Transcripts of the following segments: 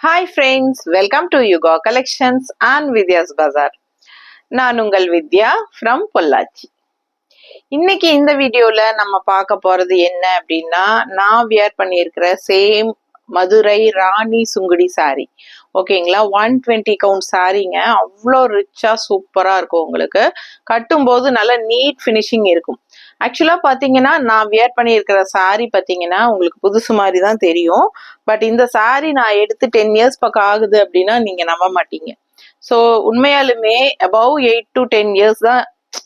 Hi friends, welcome to Yuga Collections and Vidya's Bazaar. நான் உங்கள் வித்யா from Pollachi. இன்னைக்கு இந்த வீடியோல நம்ம பார்க்க போறது என்ன அப்படின்னா, நான் வியர் பண்ணியிருக்கிற சேம் மதுரை ராணி சுங்குடி சாரி. ஓகேங்களா, 120 கவுண்ட் சாரிங்க. அவ்வளோ ரிச்சா சூப்பரா இருக்கும். உங்களுக்கு கட்டும்போது நல்ல நீட் ஃபினிஷிங் இருக்கும். ஆக்சுவலா பாத்தீங்கன்னா நான் வியர் பண்ணியிருக்கிற சாரி பாத்தீங்கன்னா உங்களுக்கு புதுசு மாதிரி தான் தெரியும். பட் இந்த சாரி நான் எடுத்து 10 இயர்ஸ் பக்கம் ஆகுது அப்படின்னா நீங்க நம்ப மாட்டீங்க. ஸோ உண்மையாலுமே அபவ் 8 to 10 இயர்ஸ் தான்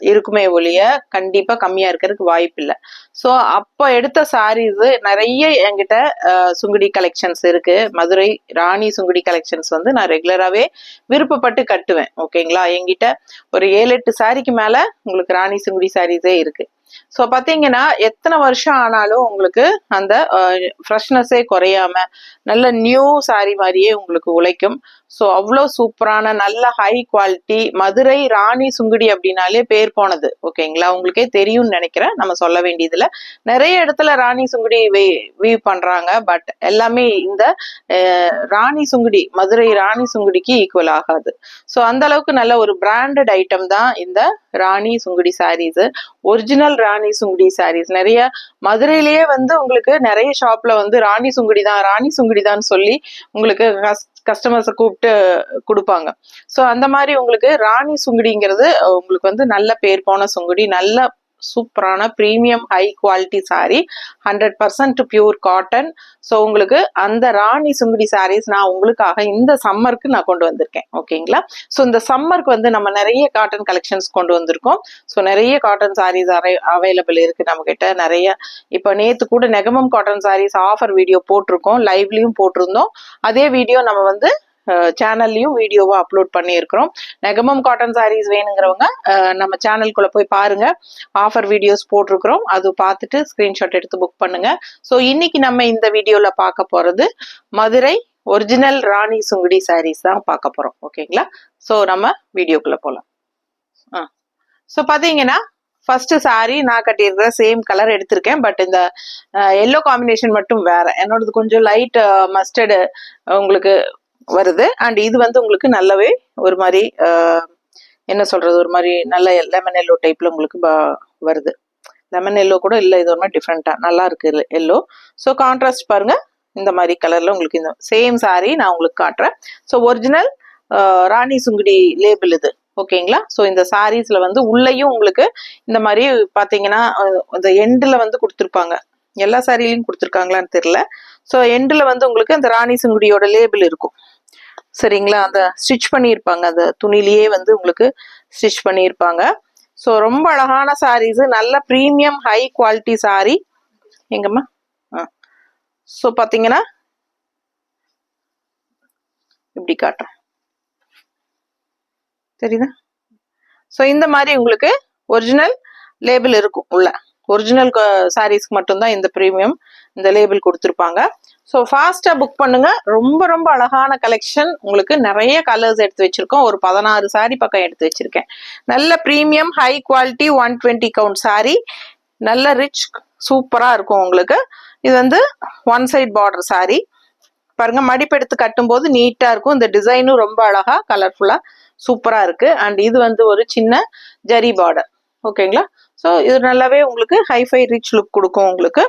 இருக்குமே ஒழிய கண்டிப்பா கம்மியா இருக்கிறதுக்கு வாய்ப்பு இல்லை. ஸோ அப்போ எடுத்த சாரீஸ் நிறைய என்கிட்ட சுங்குடி கலெக்ஷன்ஸ் இருக்கு. மதுரை ராணி சுங்குடி கலெக்ஷன்ஸ் வந்து நான் ரெகுலராகவே விருப்பப்பட்டு கட்டுவேன். ஓகேங்களா, என்கிட்ட ஒரு 7-8 சாரிக்கு மேல உங்களுக்கு ராணி சுங்குடி சாரீஸே இருக்கு. ஸோ பார்த்தீங்கன்னா எத்தனை வருஷம் ஆனாலும் உங்களுக்கு அந்த ஃப்ரெஷ்னஸே குறையாம நல்ல நியூ சாரி மாதிரியே உங்களுக்கு உழைக்கும். ஸோ அவ்வளோ சூப்பரான நல்ல ஹை குவாலிட்டி மதுரை ராணி சுங்குடி அப்படின்னாலே பேர் போனது. ஓகேங்களா, உங்களுக்கே தெரியும்னு நினைக்கிறேன், நம்ம சொல்ல வேண்டியதுல. நிறைய இடத்துல ராணி சுங்குடி வீவ் பண்றாங்க. பட் எல்லாமே இந்த ராணி சுங்குடி மதுரை ராணி சுங்குடிக்கு ஈக்குவல் ஆகாது. ஸோ அந்த அளவுக்கு நல்ல ஒரு பிராண்டட் ஐட்டம் தான் இந்த ராணி சுங்குடி சாரீஸ். ஒரிஜினல் ராணி சுங்குடி சாரீஸ் நிறைய மதுரையிலேயே வந்து உங்களுக்கு நிறைய ஷாப்ல வந்து ராணி சுங்குடி தான் சொல்லி உங்களுக்கு கஸ்டமர்ஸை கூப்பிட்டு கொடுப்பாங்க. ஸோ அந்த மாதிரி உங்களுக்கு ராணி சுங்குடிங்கிறது உங்களுக்கு வந்து நல்ல பேர் போன சுங்குடி, நல்ல சூப்பரான premium high quality sorry, 100% pure cotton. So உங்களுக்கு அந்த ராணி சுங்குடி சாரீஸ் நான் உங்களுக்காக இந்த சம்மருக்கு நான் கொண்டு வந்திருக்கேன். ஓகேங்களா, ஸோ இந்த சம்மருக்கு வந்து நம்ம நிறைய காட்டன் கலெக்ஷன்ஸ் கொண்டு வந்திருக்கோம். ஸோ நிறைய காட்டன் சாரீஸ் அவைலபிள் இருக்கு நம்ம கிட்ட நிறைய. இப்போ நேற்று கூட Negamam cotton saris offer video போட்டிருக்கோம், லைவ்லயும் போட்டிருந்தோம். அதே வீடியோ நம்ம வந்து சேனல்லையும் வீடியோவா அப்லோட் பண்ணியிருக்கிறோம். நெகமம் காட்டன் சாரீஸ் வேணுங்கிறவங்க நம்ம சேனலுக்குள்ள போய் பாருங்க, ஆஃபர் வீடியோஸ் போட்டிருக்கிறோம். அது பார்த்துட்டு ஸ்கிரீன்ஷாட் எடுத்து புக் பண்ணுங்க. ஸோ இன்னைக்கு நம்ம இந்த வீடியோல பார்க்க போறது மதுரை ஒரிஜினல் ராணி சுங்குடி சாரீஸ் தான் பார்க்க போறோம். ஓகேங்களா, ஸோ நம்ம வீடியோக்குள்ள போலாம். ஸோ பாத்தீங்கன்னா ஃபர்ஸ்ட் சாரி நான் கட்டியிருக்கிற சேம் கலர் எடுத்திருக்கேன். பட் இந்த எல்லோ காம்பினேஷன் மட்டும் வேற. என்னோடது கொஞ்சம் லைட் மஸ்டர்டு உங்களுக்கு வருது. அண்ட் இது வந்து உங்களுக்கு நல்லாவே ஒரு மாதிரி என்ன சொல்றது, ஒரு மாதிரி நல்ல லெமன் எல்லோ டைப்ல உங்களுக்கு வருது. லெமன் எல்லோ கூட இல்லை, இது ஒரு மாதிரி டிஃப்ரெண்டா நல்லா இருக்கு எல்லோ. ஸோ கான்ட்ராஸ்ட் பாருங்க, இந்த மாதிரி கலர்ல உங்களுக்கு இந்த சேம் சாரி நான் உங்களுக்கு காட்டுறேன். So original Rani Sungudi label இது. ஓகேங்களா, ஸோ இந்த சாரீஸ்ல வந்து உள்ளேயும் உங்களுக்கு இந்த மாதிரி பாத்தீங்கன்னா இந்த எண்டில் வந்து கொடுத்துருப்பாங்க. எல்லா சாரிலையும் கொடுத்துருக்காங்களான்னு தெரியல. ஸோ எண்டில் வந்து உங்களுக்கு அந்த ராணி சுங்குடியோட லேபிள் இருக்கும். சரிங்களா, அந்த ஸ்டிச் பண்ணியிருப்பாங்க, அந்த துணிலேயே வந்து உங்களுக்கு ஸ்டிச் பண்ணியிருப்பாங்க. ஸோ ரொம்ப அழகான சாரீஸ், நல்ல ப்ரீமியம் ஹை குவாலிட்டி சாரி. எங்கம்மா ஸோ பார்த்தீங்கன்னா இப்படி காட்டுறேன், தெரியுதா? ஸோ இந்த மாதிரி உங்களுக்கு ஒரிஜினல் லேபிள் இருக்கும் உள்ள. ஒரிஜினல் சாரீஸ்க்கு மட்டும்தான் இந்த ப்ரீமியம் இந்த லேபிள் கொடுத்துருப்பாங்க. ஸோ ஃபாஸ்டா புக் பண்ணுங்க. ரொம்ப ரொம்ப அழகான கலெக்ஷன், உங்களுக்கு நிறைய கலர்ஸ் எடுத்து வச்சிருக்கோம். ஒரு 16 சாரி பக்கம் எடுத்து வச்சிருக்கேன். நல்ல premium high quality 120 count sorry, நல்ல ரிச் சூப்பரா இருக்கும் உங்களுக்கு. இது வந்து ஒன் சைட் பார்டர் சாரி பாருங்க, மடிப்பு எடுத்து கட்டும் போது நீட்டா இருக்கும். இந்த டிசைனும் ரொம்ப அழகா கலர்ஃபுல்லா சூப்பரா இருக்கு. அண்ட் இது வந்து ஒரு சின்ன ஜரி பார்டர். ஓகேங்களா, ஸோ இது நல்லாவே உங்களுக்கு ஹைஃபை ரிச் லுக் கொடுக்கும். உங்களுக்கு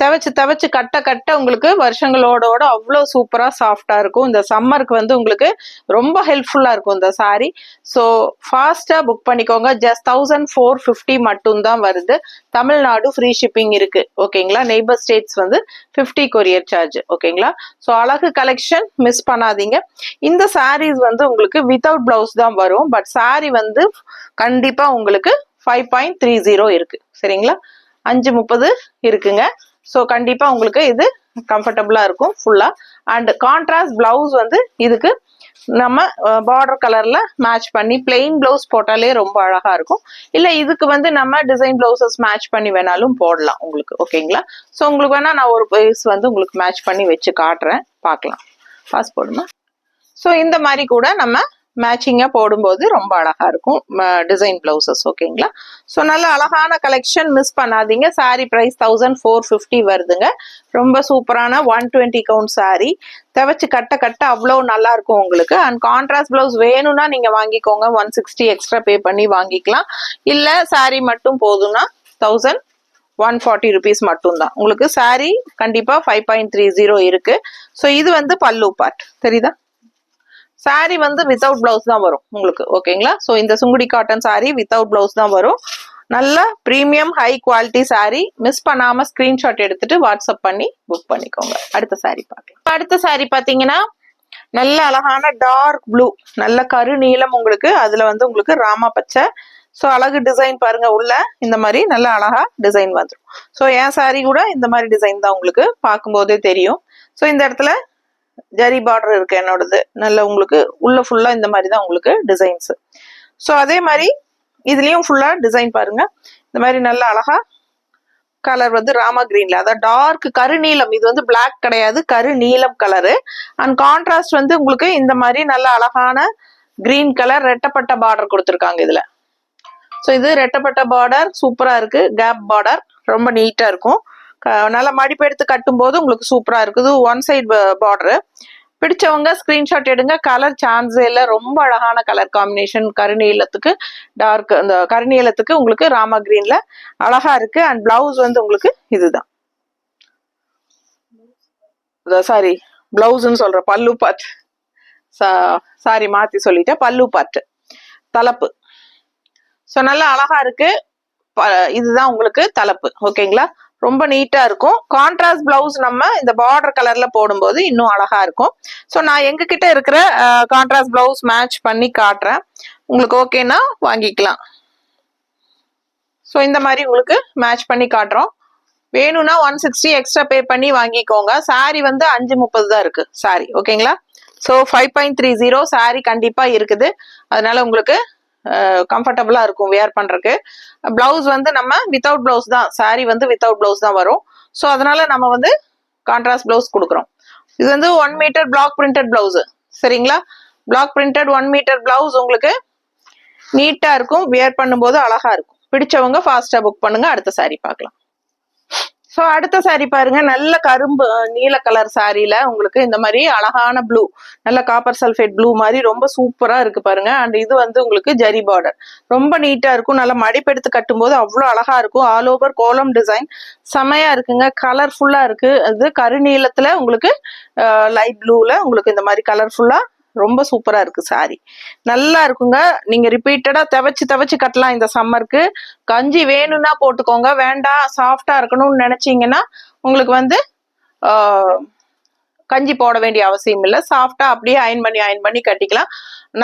தவச்சு கட்ட உங்களுக்கு வருஷங்களோட அவ்வளோ சூப்பரா சாஃப்டா இருக்கும். இந்த சம்மருக்கு வந்து உங்களுக்கு ரொம்ப ஹெல்ப்ஃபுல்லா இருக்கும் இந்த சாரி. ஸோ ஃபாஸ்டா புக் பண்ணிக்கோங்க. ஜஸ்ட் 1450 மட்டும் தான் வருது. தமிழ்நாடு ஃப்ரீ ஷிப்பிங் இருக்கு. ஓகேங்களா, நெய்பர் ஸ்டேட்ஸ் வந்து 50 கொரியர் சார்ஜ். ஓகேங்களா, ஸோ அழகு கலெக்ஷன் மிஸ் பண்ணாதீங்க. இந்த சாரீஸ் வந்து உங்களுக்கு வித்தவுட் பிளவுஸ் தான் வரும். பட் சாரி வந்து கண்டிப்பா உங்களுக்கு 5.30 இருக்கு. சரிங்களா, 5.30 இருக்குங்க. ஸோ கண்டிப்பா உங்களுக்கு இது கம்ஃபர்டபுளா இருக்கும் ஃபுல்லா. அண்ட் கான்ட்ராஸ்ட் பிளவுஸ் வந்து இதுக்கு நம்ம பார்டர் கலர்ல மேட்ச் பண்ணி பிளெயின் பிளவுஸ் போட்டாலே ரொம்ப அழகா இருக்கும். இல்ல இதுக்கு வந்து நம்ம டிசைன் பிளவுசஸ் மேட்ச் பண்ணி வேணாலும் போடலாம் உங்களுக்கு. ஓகேங்களா, ஸோ உங்களுக்கு வேணா நான் ஒரு பீஸ் வந்து உங்களுக்கு மேட்ச் பண்ணி வச்சு காட்டுறேன், பார்க்கலாம். பாஸ் போடுமா. ஸோ இந்த மாதிரி கூட நம்ம மேட்சிங்கா போடும்போது ரொம்ப அழகா இருக்கும் டிசைன் பிளவுசஸ். ஓகேங்களா? ஸோ நல்ல அழகான கலெக்ஷன், மிஸ் பண்ணாதீங்க. சாரி பிரைஸ் 1450 வருதுங்க. ரொம்ப சூப்பரான 120 கவுண்ட் சாரி. துவைச்சு கட்ட கட்ட அவ்வளோ நல்லா இருக்கும் உங்களுக்கு. அண்ட் கான்ட்ராஸ்ட் பிளவுஸ் வேணும்னா நீங்க வாங்கிக்கோங்க, 160 எக்ஸ்ட்ரா பே பண்ணி வாங்கிக்கலாம். இல்ல சாரி மட்டும் போதும்னா 1140 ருபீஸ் மட்டும்தான் உங்களுக்கு. சாரி கண்டிப்பா 5.30 இருக்கு. ஸோ இது வந்து பல்லு பார்ட் தெரியுதா? சாரி வந்து வித்தவுட் பிளவுஸ் தான் வரும் உங்களுக்கு. ஓகேங்களா? ஸோ இந்த Sungudi cotton sorry without blouse தான் வரும். நல்ல premium high quality sorry. Miss பண்ணாம ஸ்கிரீன்ஷாட் எடுத்துட்டு வாட்ஸ்அப் பண்ணி புக் பண்ணிக்கோங்க. அடுத்த சாரி பார்க்கலாம். அடுத்த சாரி பாத்தீங்கன்னா நல்ல அழகான டார்க் ப்ளூ, நல்ல கரு நீளம் உங்களுக்கு. அதுல வந்து உங்களுக்கு ராமா பச்சை. ஸோ அழகு டிசைன் பாருங்க. உள்ள இந்த மாதிரி நல்ல அழகா டிசைன் வந்துடும். ஸோ என் சாரி கூட இந்த மாதிரி டிசைன் தான் உங்களுக்கு பார்க்கும்போதே தெரியும். ஸோ இந்த இடத்துல ஜரி பார்டர் இருக்கு என்னோடது. நல்ல உங்களுக்கு உள்ள ஃபுல்லா இந்த மாதிரி தான் உங்களுக்கு டிசைன்ஸ். ஸோ அதே மாதிரி இதுலயும் ஃபுல்லா டிசைன் பாருங்க. இந்த மாதிரி நல்ல அழகா கலர் வந்து ராமா கிரீன்ல, அதாவது டார்க் கருநீலம். இது வந்து பிளாக் கிடையாது, கருநீலம் கலரு. அண்ட் கான்ட்ராஸ்ட் வந்து உங்களுக்கு இந்த மாதிரி நல்ல அழகான கிரீன் கலர் ரெட்டப்பட்ட பார்டர் கொடுத்துருக்காங்க இதுல. ஸோ இது ரெட்டப்பட்ட பார்டர் சூப்பரா இருக்கு. கேப் பார்டர் ரொம்ப நீட்டா இருக்கும். நல்லா மடிப்பு எடுத்து கட்டும் போது உங்களுக்கு சூப்பரா இருக்குது. One side border. பிடிச்சவங்க ஸ்கிரீன்ஷாட் எடுங்க. கலர் சான்ஸே இல்லை, ரொம்ப அழகான கலர் காம்பினேஷன். கருநீலத்துக்கு டார்க், இந்த கருநீலத்துக்கு உங்களுக்கு ராமா கிரீன்ல அழகா இருக்கு. அண்ட் பிளவுஸ் வந்து உங்களுக்கு இதுதான், சாரி பிளவுஸ்ன்னு சொல்ற பல்லு பார்ட். சாரி மாத்தி சொல்லிட்டேன், பல்லு பார்ட் தலப்பு. ஸோ நல்லா அழகா இருக்கு. இதுதான் உங்களுக்கு தலப்பு. ஓகேங்களா? ரொம்ப நீட்டா இருக்கும். கான்ட்ராஸ்ட் பிளவுஸ் நம்ம இந்த பார்டர் கலர்ல போடும்போது இன்னும் அழகா இருக்கும். ஸோ நான் எங்க கிட்ட இருக்கிற கான்ட்ராஸ்ட் பிளவுஸ் மேட்ச் பண்ணி காட்டுறேன். உங்களுக்கு ஓகேனா வாங்கிக்கலாம். ஸோ இந்த மாதிரி உங்களுக்கு மேட்ச் பண்ணி காட்டுறோம். வேணும்னா 160 எக்ஸ்ட்ரா பே பண்ணி வாங்கிக்கோங்க. சாரி வந்து 530 தான் இருக்கு சாரி. ஓகேங்களா? ஸோ 5.30 சாரி கண்டிப்பா இருக்குது. அதனால உங்களுக்கு கம்ஃபர்டபுளா இருக்கும் வியர் பண்றதுக்கு. பிளவுஸ் வந்து நம்ம வித்தவுட் பிளவுஸ் தான், சாரி வந்து வித்தவுட் பிளவுஸ் தான் வரும். ஸோ அதனால நம்ம வந்து கான்ட்ராஸ்ட் பிளவுஸ் கொடுக்குறோம். இது வந்து 1 மீட்டர் பிளாக் பிரிண்டட் பிளவுஸ். சரிங்களா? பிளாக் பிரிண்டட் 1 மீட்டர் பிளவுஸ் உங்களுக்கு நீட்டா இருக்கும். வியர் பண்ணும்போது அழகா இருக்கும். பிடிச்சவங்க ஃபாஸ்டா புக் பண்ணுங்க. அடுத்த சாரி பார்க்கலாம். ஸோ அடுத்த சாரி பாருங்க. நல்ல கரும்பு நீல கலர் சாரியில உங்களுக்கு இந்த மாதிரி அழகான ப்ளூ, நல்ல காப்பர் சல்ஃபேட் ப்ளூ மாதிரி ரொம்ப சூப்பரா இருக்கு பாருங்க. அண்ட் இது வந்து உங்களுக்கு ஜரி பார்டர் ரொம்ப நீட்டா இருக்கும். நல்லா மடிப்பெடுத்து கட்டும் போது அவ்வளோ அழகா இருக்கும். ஆல் ஓவர் கோலம் டிசைன் செமையா இருக்குங்க. கலர்ஃபுல்லா இருக்கு. இது கருநீலத்துல உங்களுக்கு லைட் ப்ளூல உங்களுக்கு இந்த மாதிரி கலர்ஃபுல்லா ரொம்ப சூப்பரா இருக்கு சாரி. நல்லா இருக்குங்க. நீங்க ரிப்பீட்டடா துவைச்சு கட்டலாம் இந்த சம்மருக்கு. கஞ்சி வேணும்னா போட்டுக்கோங்க, வேண்டாம் சாஃப்டா இருக்கணும்னு நினைச்சீங்கன்னா உங்களுக்கு வந்து கஞ்சி போட வேண்டிய அவசியம் இல்லை. சாஃப்டா அப்படியே அயன் பண்ணி கட்டிக்கலாம்.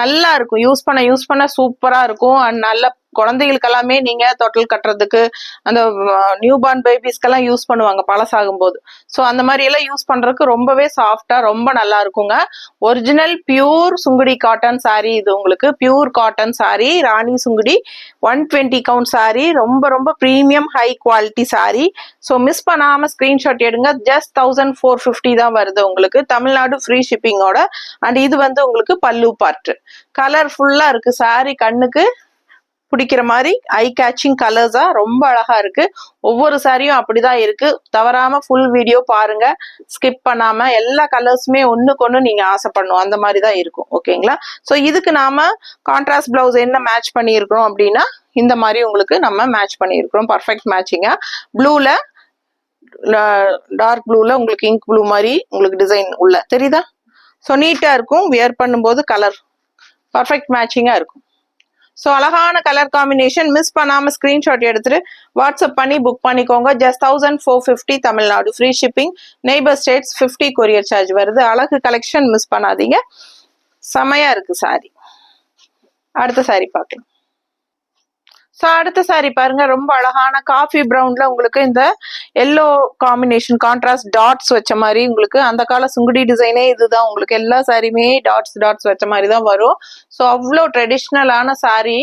நல்லா இருக்கும். யூஸ் பண்ண சூப்பரா இருக்கும். அண்ட் நல்ல குழந்தைகளுக்கு எல்லாமே நீங்க தொட்டில் கட்டுறதுக்கு, அந்த நியூ பார்ன் பேபிஸ்க்கெல்லாம் யூஸ் பண்ணுவாங்க பழசாகும் போது. ஸோ அந்த மாதிரி எல்லாம் யூஸ் பண்றதுக்கு ரொம்பவே சாஃப்டா ரொம்ப நல்லா இருக்குங்க. Original pure Sungudi cotton sorry. இது உங்களுக்கு pure cotton sorry, Rani Sungudi 120 count sorry. ரொம்ப premium high quality sorry. So miss பண்ணாம ஸ்கிரீன்ஷாட் எடுங்க. ஜஸ்ட் 1450 தான் வருது உங்களுக்கு. தமிழ்நாடு ஃப்ரீ ஷிப்பிங்கோட. அண்ட் இது வந்து உங்களுக்கு பல்லு பார்ட். கலர் ஃபுல்லா இருக்கு சாரி. கண்ணுக்கு பிடிக்கிற மாதிரி ஐ கேச்சிங் கலர்ஸா ரொம்ப அழகா இருக்கு. ஒவ்வொரு சாரியும் அப்படிதான் இருக்கு. தவறாம ஃபுல் வீடியோ பாருங்க, ஸ்கிப் பண்ணாம. எல்லா கலர்ஸுமே ஒண்ணுக்கு ஒண்ணு நீங்க ஆசைப்படணும், அந்த மாதிரி தான் இருக்கும். ஓகேங்களா? ஸோ இதுக்கு நாம கான்ட்ராஸ்ட் பிளவுஸ் என்ன மேட்ச் பண்ணியிருக்கிறோம் அப்படின்னா இந்த மாதிரி உங்களுக்கு நம்ம மேட்ச் பண்ணியிருக்கிறோம். பர்ஃபெக்ட் மேட்சிங்கா ப்ளூல, டார்க் ப்ளூல உங்களுக்கு இங்க் ப்ளூ மாதிரி உங்களுக்கு டிசைன் உள்ள தெரியுதா? ஸோ நீட்டா இருக்கும். வியர் பண்ணும்போது கலர் பர்ஃபெக்ட் மேட்சிங்கா இருக்கும். ஸோ அழகான கலர் காம்பினேஷன். மிஸ் பண்ணாம ஸ்கிரீன்ஷாட் எடுத்துட்டு வாட்ஸ்அப் பண்ணி புக் பண்ணிக்கோங்க. Just 1450 Tamil Nadu free shipping. Neighbour states 50 courier charge வருது. அழகு கலெக்ஷன் மிஸ் பண்ணாதீங்க. செமையா இருக்கு சாரி. அடுத்த சாரி பார்க்கலாம். ஸோ அடுத்த சாரி பாருங்க. ரொம்ப அழகான காஃபி ப்ரௌன்ல உங்களுக்கு இந்த எல்லோ காம்பினேஷன் கான்ட்ராஸ்ட் டாட்ஸ் வச்ச மாதிரி உங்களுக்கு அந்த கால சுங்குடி டிசைனே இதுதான். உங்களுக்கு எல்லா சாரியுமே டாட்ஸ் வச்ச மாதிரி தான் வரும். ஸோ அவ்வளோ ட்ரெடிஷ்னலான சாரி.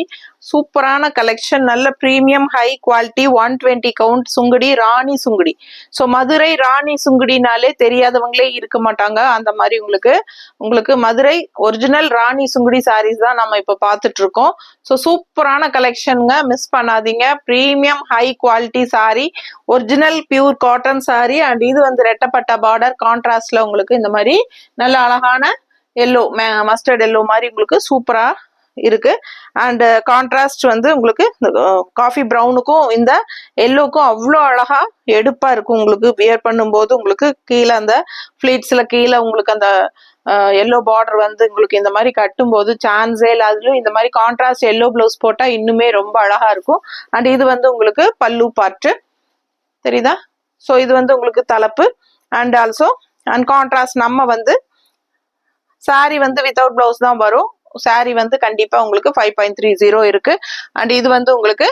சூப்பரான கலெக்ஷன், நல்ல premium high quality 120 count Sungudi, Rani Sungudi. So Madurai Rani சுங்குடினாலே தெரியாதவங்களே இருக்க மாட்டாங்க. அந்த மாதிரி உங்களுக்கு மதுரை ஒரிஜினல் ராணி சுங்குடி சாரீஸ் தான் நம்ம இப்போ பார்த்துட்டு இருக்கோம். ஸோ சூப்பரான கலெக்ஷனுங்க, மிஸ் பண்ணாதீங்க. Premium high quality sari, original pure cotton sari. And இது வந்து ரெட்டப்பட்ட பார்டர் கான்ட்ராஸ்ட்ல உங்களுக்கு இந்த மாதிரி நல்ல அழகான எல்லோ, மஸ்டர்ட் எல்லோ மாதிரி உங்களுக்கு சூப்பரா இருக்கு. அண்ட் கான்ட்ராஸ்ட் வந்து உங்களுக்கு காஃபி ப்ரௌனுக்கும் இந்த எல்லோக்கும் அவ்வளோ அழகா எடுப்பா இருக்கும். உங்களுக்கு வியர் பண்ணும்போது உங்களுக்கு கீழே அந்த ஃபிளீட்ஸ்ல கீழே உங்களுக்கு அந்த எல்லோ பார்டர் வந்து உங்களுக்கு இந்த மாதிரி கட்டும் போது சான்ஸே இல்லை. அதுலயும் இந்த மாதிரி கான்ட்ராஸ்ட் எல்லோ பிளவுஸ் போட்டா இன்னுமே ரொம்ப அழகா இருக்கும். அண்ட் இது வந்து உங்களுக்கு பல்லு பார்ட்டு தெரியுதா? ஸோ இது வந்து உங்களுக்கு தலைப்பு. அண்ட் ஆல்சோ அண்ட் கான்ட்ராஸ்ட் நம்ம வந்து சாரி வந்து வித்தவுட் பிளவுஸ் தான் வரும். சாரி வந்து கண்டிப்பா உங்களுக்கு 5.30 இருக்கு. அண்ட் இது வந்து உங்களுக்கு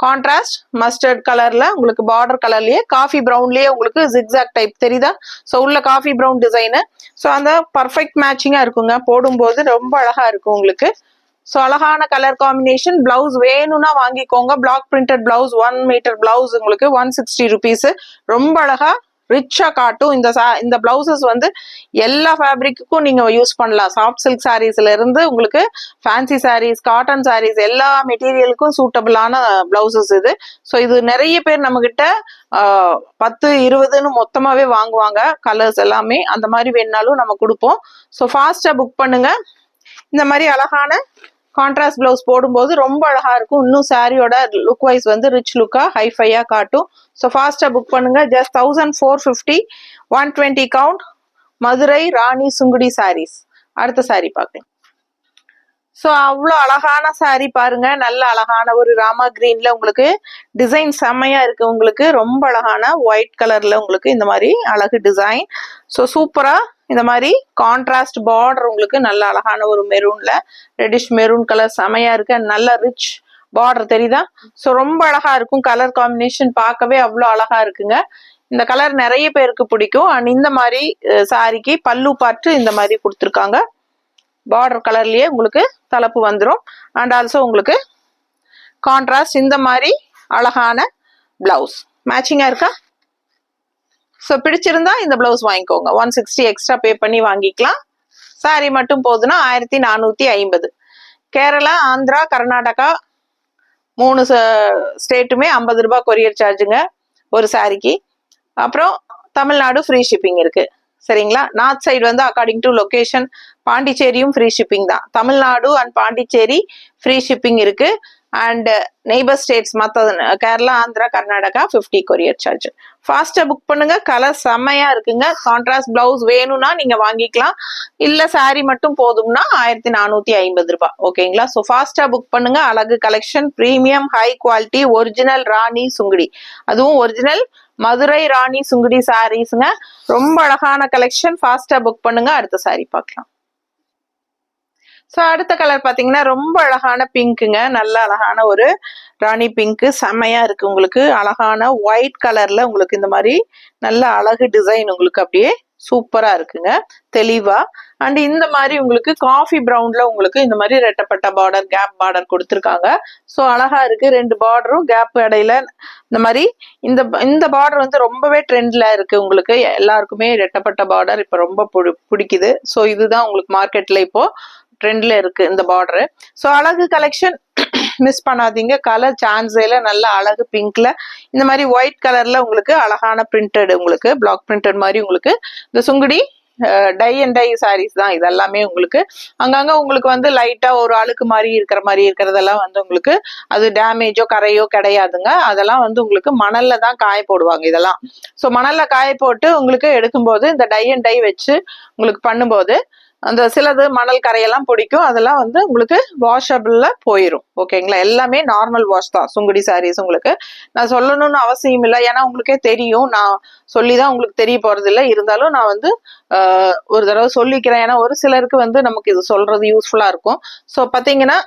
கான்ட்ராஸ்ட் மஸ்டர்ட் கலர்ல உங்களுக்கு பார்டர் கலர்லயே காஃபி ப்ரௌன்லயே உங்களுக்கு ஜிக்ஸாக் டைப் தெரியுதா? ஸோ உள்ள காஃபி ப்ரௌன் டிசைனு. ஸோ அந்த பர்ஃபெக்ட் மேட்சிங்கா இருக்குங்க, போடும்போது ரொம்ப அழகா இருக்கும் உங்களுக்கு. ஸோ அழகான கலர் காம்பினேஷன். பிளவுஸ் வேணும்னா வாங்கிக்கோங்க. Black printed blouse 1 meter blouse உங்களுக்கு 160 rupees. ரொம்ப அழகா ரிச்சா காட்டும். இந்த பிளவுசஸ் வந்து எல்லா ஃபேப்ரிக்கும் நீங்க யூஸ் பண்ணலாம். சாஃப்ட் சில்க் சாரீஸ்ல இருந்து உங்களுக்கு ஃபேன்சி சாரீஸ், காட்டன் சாரீஸ், எல்லா மெட்டீரியலுக்கும் சூட்டபிளான பிளவுசஸ் இது. ஸோ இது நிறைய பேர் நம்ம கிட்ட 10-20ன்னு மொத்தமாவே வாங்குவாங்க. கலர்ஸ் எல்லாமே அந்த மாதிரி வேணாலும் நம்ம கொடுப்போம். ஸோ ஃபாஸ்டா புக் பண்ணுங்க. இந்த மாதிரி அழகான கான்ட்ராஸ்ட் பிளவுஸ் போடும்போது ரொம்ப அழகா இருக்கும். இன்னும் சாரியோட லுக் வைஸ் வந்து ரிச் லுக்கா ஹைஃபையா காட்டும். ஸோ ஃபாஸ்டா புக் பண்ணுங்க. Just 1450, 120 count, Madurai Rani Sungudi saris. அடுத்த சாரி பார்க்கலாம். ஸோ அவ்வளோ அழகான சாரி பாருங்க, நல்ல அழகான ஒரு ராமா கிரீன்ல உங்களுக்கு டிசைன் செம்மையா இருக்கு. உங்களுக்கு ரொம்ப அழகான ஒயிட் கலர்ல உங்களுக்கு இந்த மாதிரி அழகு டிசைன். ஸோ சூப்பரா இந்த மாதிரி கான்ட்ராஸ்ட் பார்டர் உங்களுக்கு நல்ல அழகான ஒரு மெரூன்ல ரெட்டிஷ் மெரூன் கலர் செமையா இருக்கு. நல்ல ரிச் பார்டர் தெரியுதா? ஸோ ரொம்ப அழகா இருக்கும். கலர் காம்பினேஷன் பார்க்கவே அவ்வளோ அழகா இருக்குங்க. இந்த கலர் நிறைய பேருக்கு பிடிக்கும். அண்ட் இந்த மாதிரி சாரிக்கு பல்லு பார்த்து இந்த மாதிரி கொடுத்துருக்காங்க. பார்டர் கலர்லயே உங்களுக்கு தலைப்பு வந்துடும். அண்ட் ஆல்சோ உங்களுக்கு கான்ட்ராஸ்ட் இந்த மாதிரி அழகான பிளவுஸ் மேட்சிங்கா இருக்கா? ஸோ பிடிச்சிருந்தா இந்த பிளவுஸ் வாங்கிக்கோங்க. 160 எக்ஸ்ட்ரா பே பண்ணி வாங்கிக்கலாம். சாரி மட்டும் போதுன்னா 1450. கேரளா, ஆந்திரா, கர்நாடகா 3 ஸ்டேட்டுமே 50 ரூபாய் கொரியர் சார்ஜுங்க ஒரு சாரிக்கு. அப்புறம் தமிழ்நாடு ஃப்ரீ ஷிப்பிங் இருக்கு. சரிங்களா? நார்த் சைடு வந்து அக்கார்டிங் டு லொகேஷன் பாண்டிச்சேரியும் ஃப்ரீ ஷிப்பிங் தான். Tamil Nadu and Pondicherry free shipping இருக்கு. அண்ட் நெய்பர் ஸ்டேட்ஸ் மற்ற கேரளா, ஆந்திரா, கர்நாடகா 50 கொரியர் சார்ஜ். ஃபாஸ்டா புக் பண்ணுங்க. கலர் செம்மையா இருக்குங்க. கான்ட்ராஸ்ட் பிளவுஸ் வேணும்னா நீங்க வாங்கிக்கலாம். இல்ல சாரி மட்டும் போதும்னா 1450 ரூபாய். ஓகேங்களா? ஸோ ஃபாஸ்டா புக் பண்ணுங்க. அழகு collection, premium high quality original Rani Sungudi, அதுவும் ஒரிஜினல் மதுரை ராணி சுங்குடி சாரீஸ்ங்க. ரொம்ப அழகான கலெக்ஷன். ஃபாஸ்டா புக் பண்ணுங்க. அடுத்த சாரி பார்க்கலாம். ஸோ அடுத்த கலர் பார்த்தீங்கன்னா ரொம்ப அழகான பிங்க்குங்க. நல்ல அழகான ஒரு ராணி பிங்க்கு செம்மையா இருக்கு. உங்களுக்கு அழகான ஒயிட் கலர்ல உங்களுக்கு இந்த மாதிரி நல்ல அழகு டிசைன் உங்களுக்கு அப்படியே சூப்பரா இருக்குங்க, தெளிவா. அண்ட் இந்த மாதிரி உங்களுக்கு காஃபி ப்ரௌன்ல உங்களுக்கு இந்த மாதிரி ரெட்டப்பட்ட பார்டர், கேப் பார்டர் கொடுத்துருக்காங்க. ஸோ அழகா இருக்கு. 2 பார்டரும் கேப் இடையில இந்த மாதிரி இந்த பார்டர் வந்து ரொம்பவே ட்ரெண்ட்ல இருக்கு. உங்களுக்கு எல்லாருக்குமே ரெட்டப்பட்ட பார்டர் இப்ப ரொம்ப பிடிக்குது. ஸோ இதுதான் உங்களுக்கு மார்க்கெட்ல இப்போ ட்ரெண்ட்ல இருக்கு இந்த பார்டரு. ஸோ அழகு கலெக்ஷன் மிஸ் பண்ணாதீங்க. கலர் சான்ஸேல நல்ல அழகு பிங்க்ல இந்த மாதிரி ஒயிட் கலர்ல உங்களுக்கு அழகான பிரிண்டட், உங்களுக்கு பிளாக் பிரிண்டட் மாதிரி உங்களுக்கு இந்த Sungudi tie and dye saris தான் இதெல்லாமே. உங்களுக்கு அங்கங்க உங்களுக்கு வந்து லைட்டா ஒரு அழுக்கு மாதிரி இருக்கிறதெல்லாம் வந்து உங்களுக்கு அது டேமேஜோ கரையோ கிடையாதுங்க. அதெல்லாம் வந்து உங்களுக்கு மணல்ல தான் காய போடுவாங்க இதெல்லாம். ஸோ மணல்ல காய போட்டு உங்களுக்கு எடுக்கும்போது இந்த டை அண்ட் டை வச்சு உங்களுக்கு பண்ணும்போது அந்த சிலது மணல் கரையெல்லாம் பிடிக்கும். அதெல்லாம் வந்து உங்களுக்கு வாஷபிள்ல போயிடும். ஓகேங்களா? எல்லாமே நார்மல் வாஷ் தான் சுங்குடி சாரீஸ். உங்களுக்கு நான் சொல்லணும்னு அவசியம் இல்லை, ஏன்னா உங்களுக்கே தெரியும். நான் சொல்லிதான் உங்களுக்கு தெரிய போறது இல்லை. இருந்தாலும் நான் வந்து ஒரு தடவை சொல்லிக்கிறேன். ஏன்னா ஒரு சிலருக்கு வந்து நமக்கு இது சொல்றது யூஸ்ஃபுல்லா இருக்கும். ஸோ பாத்தீங்கன்னா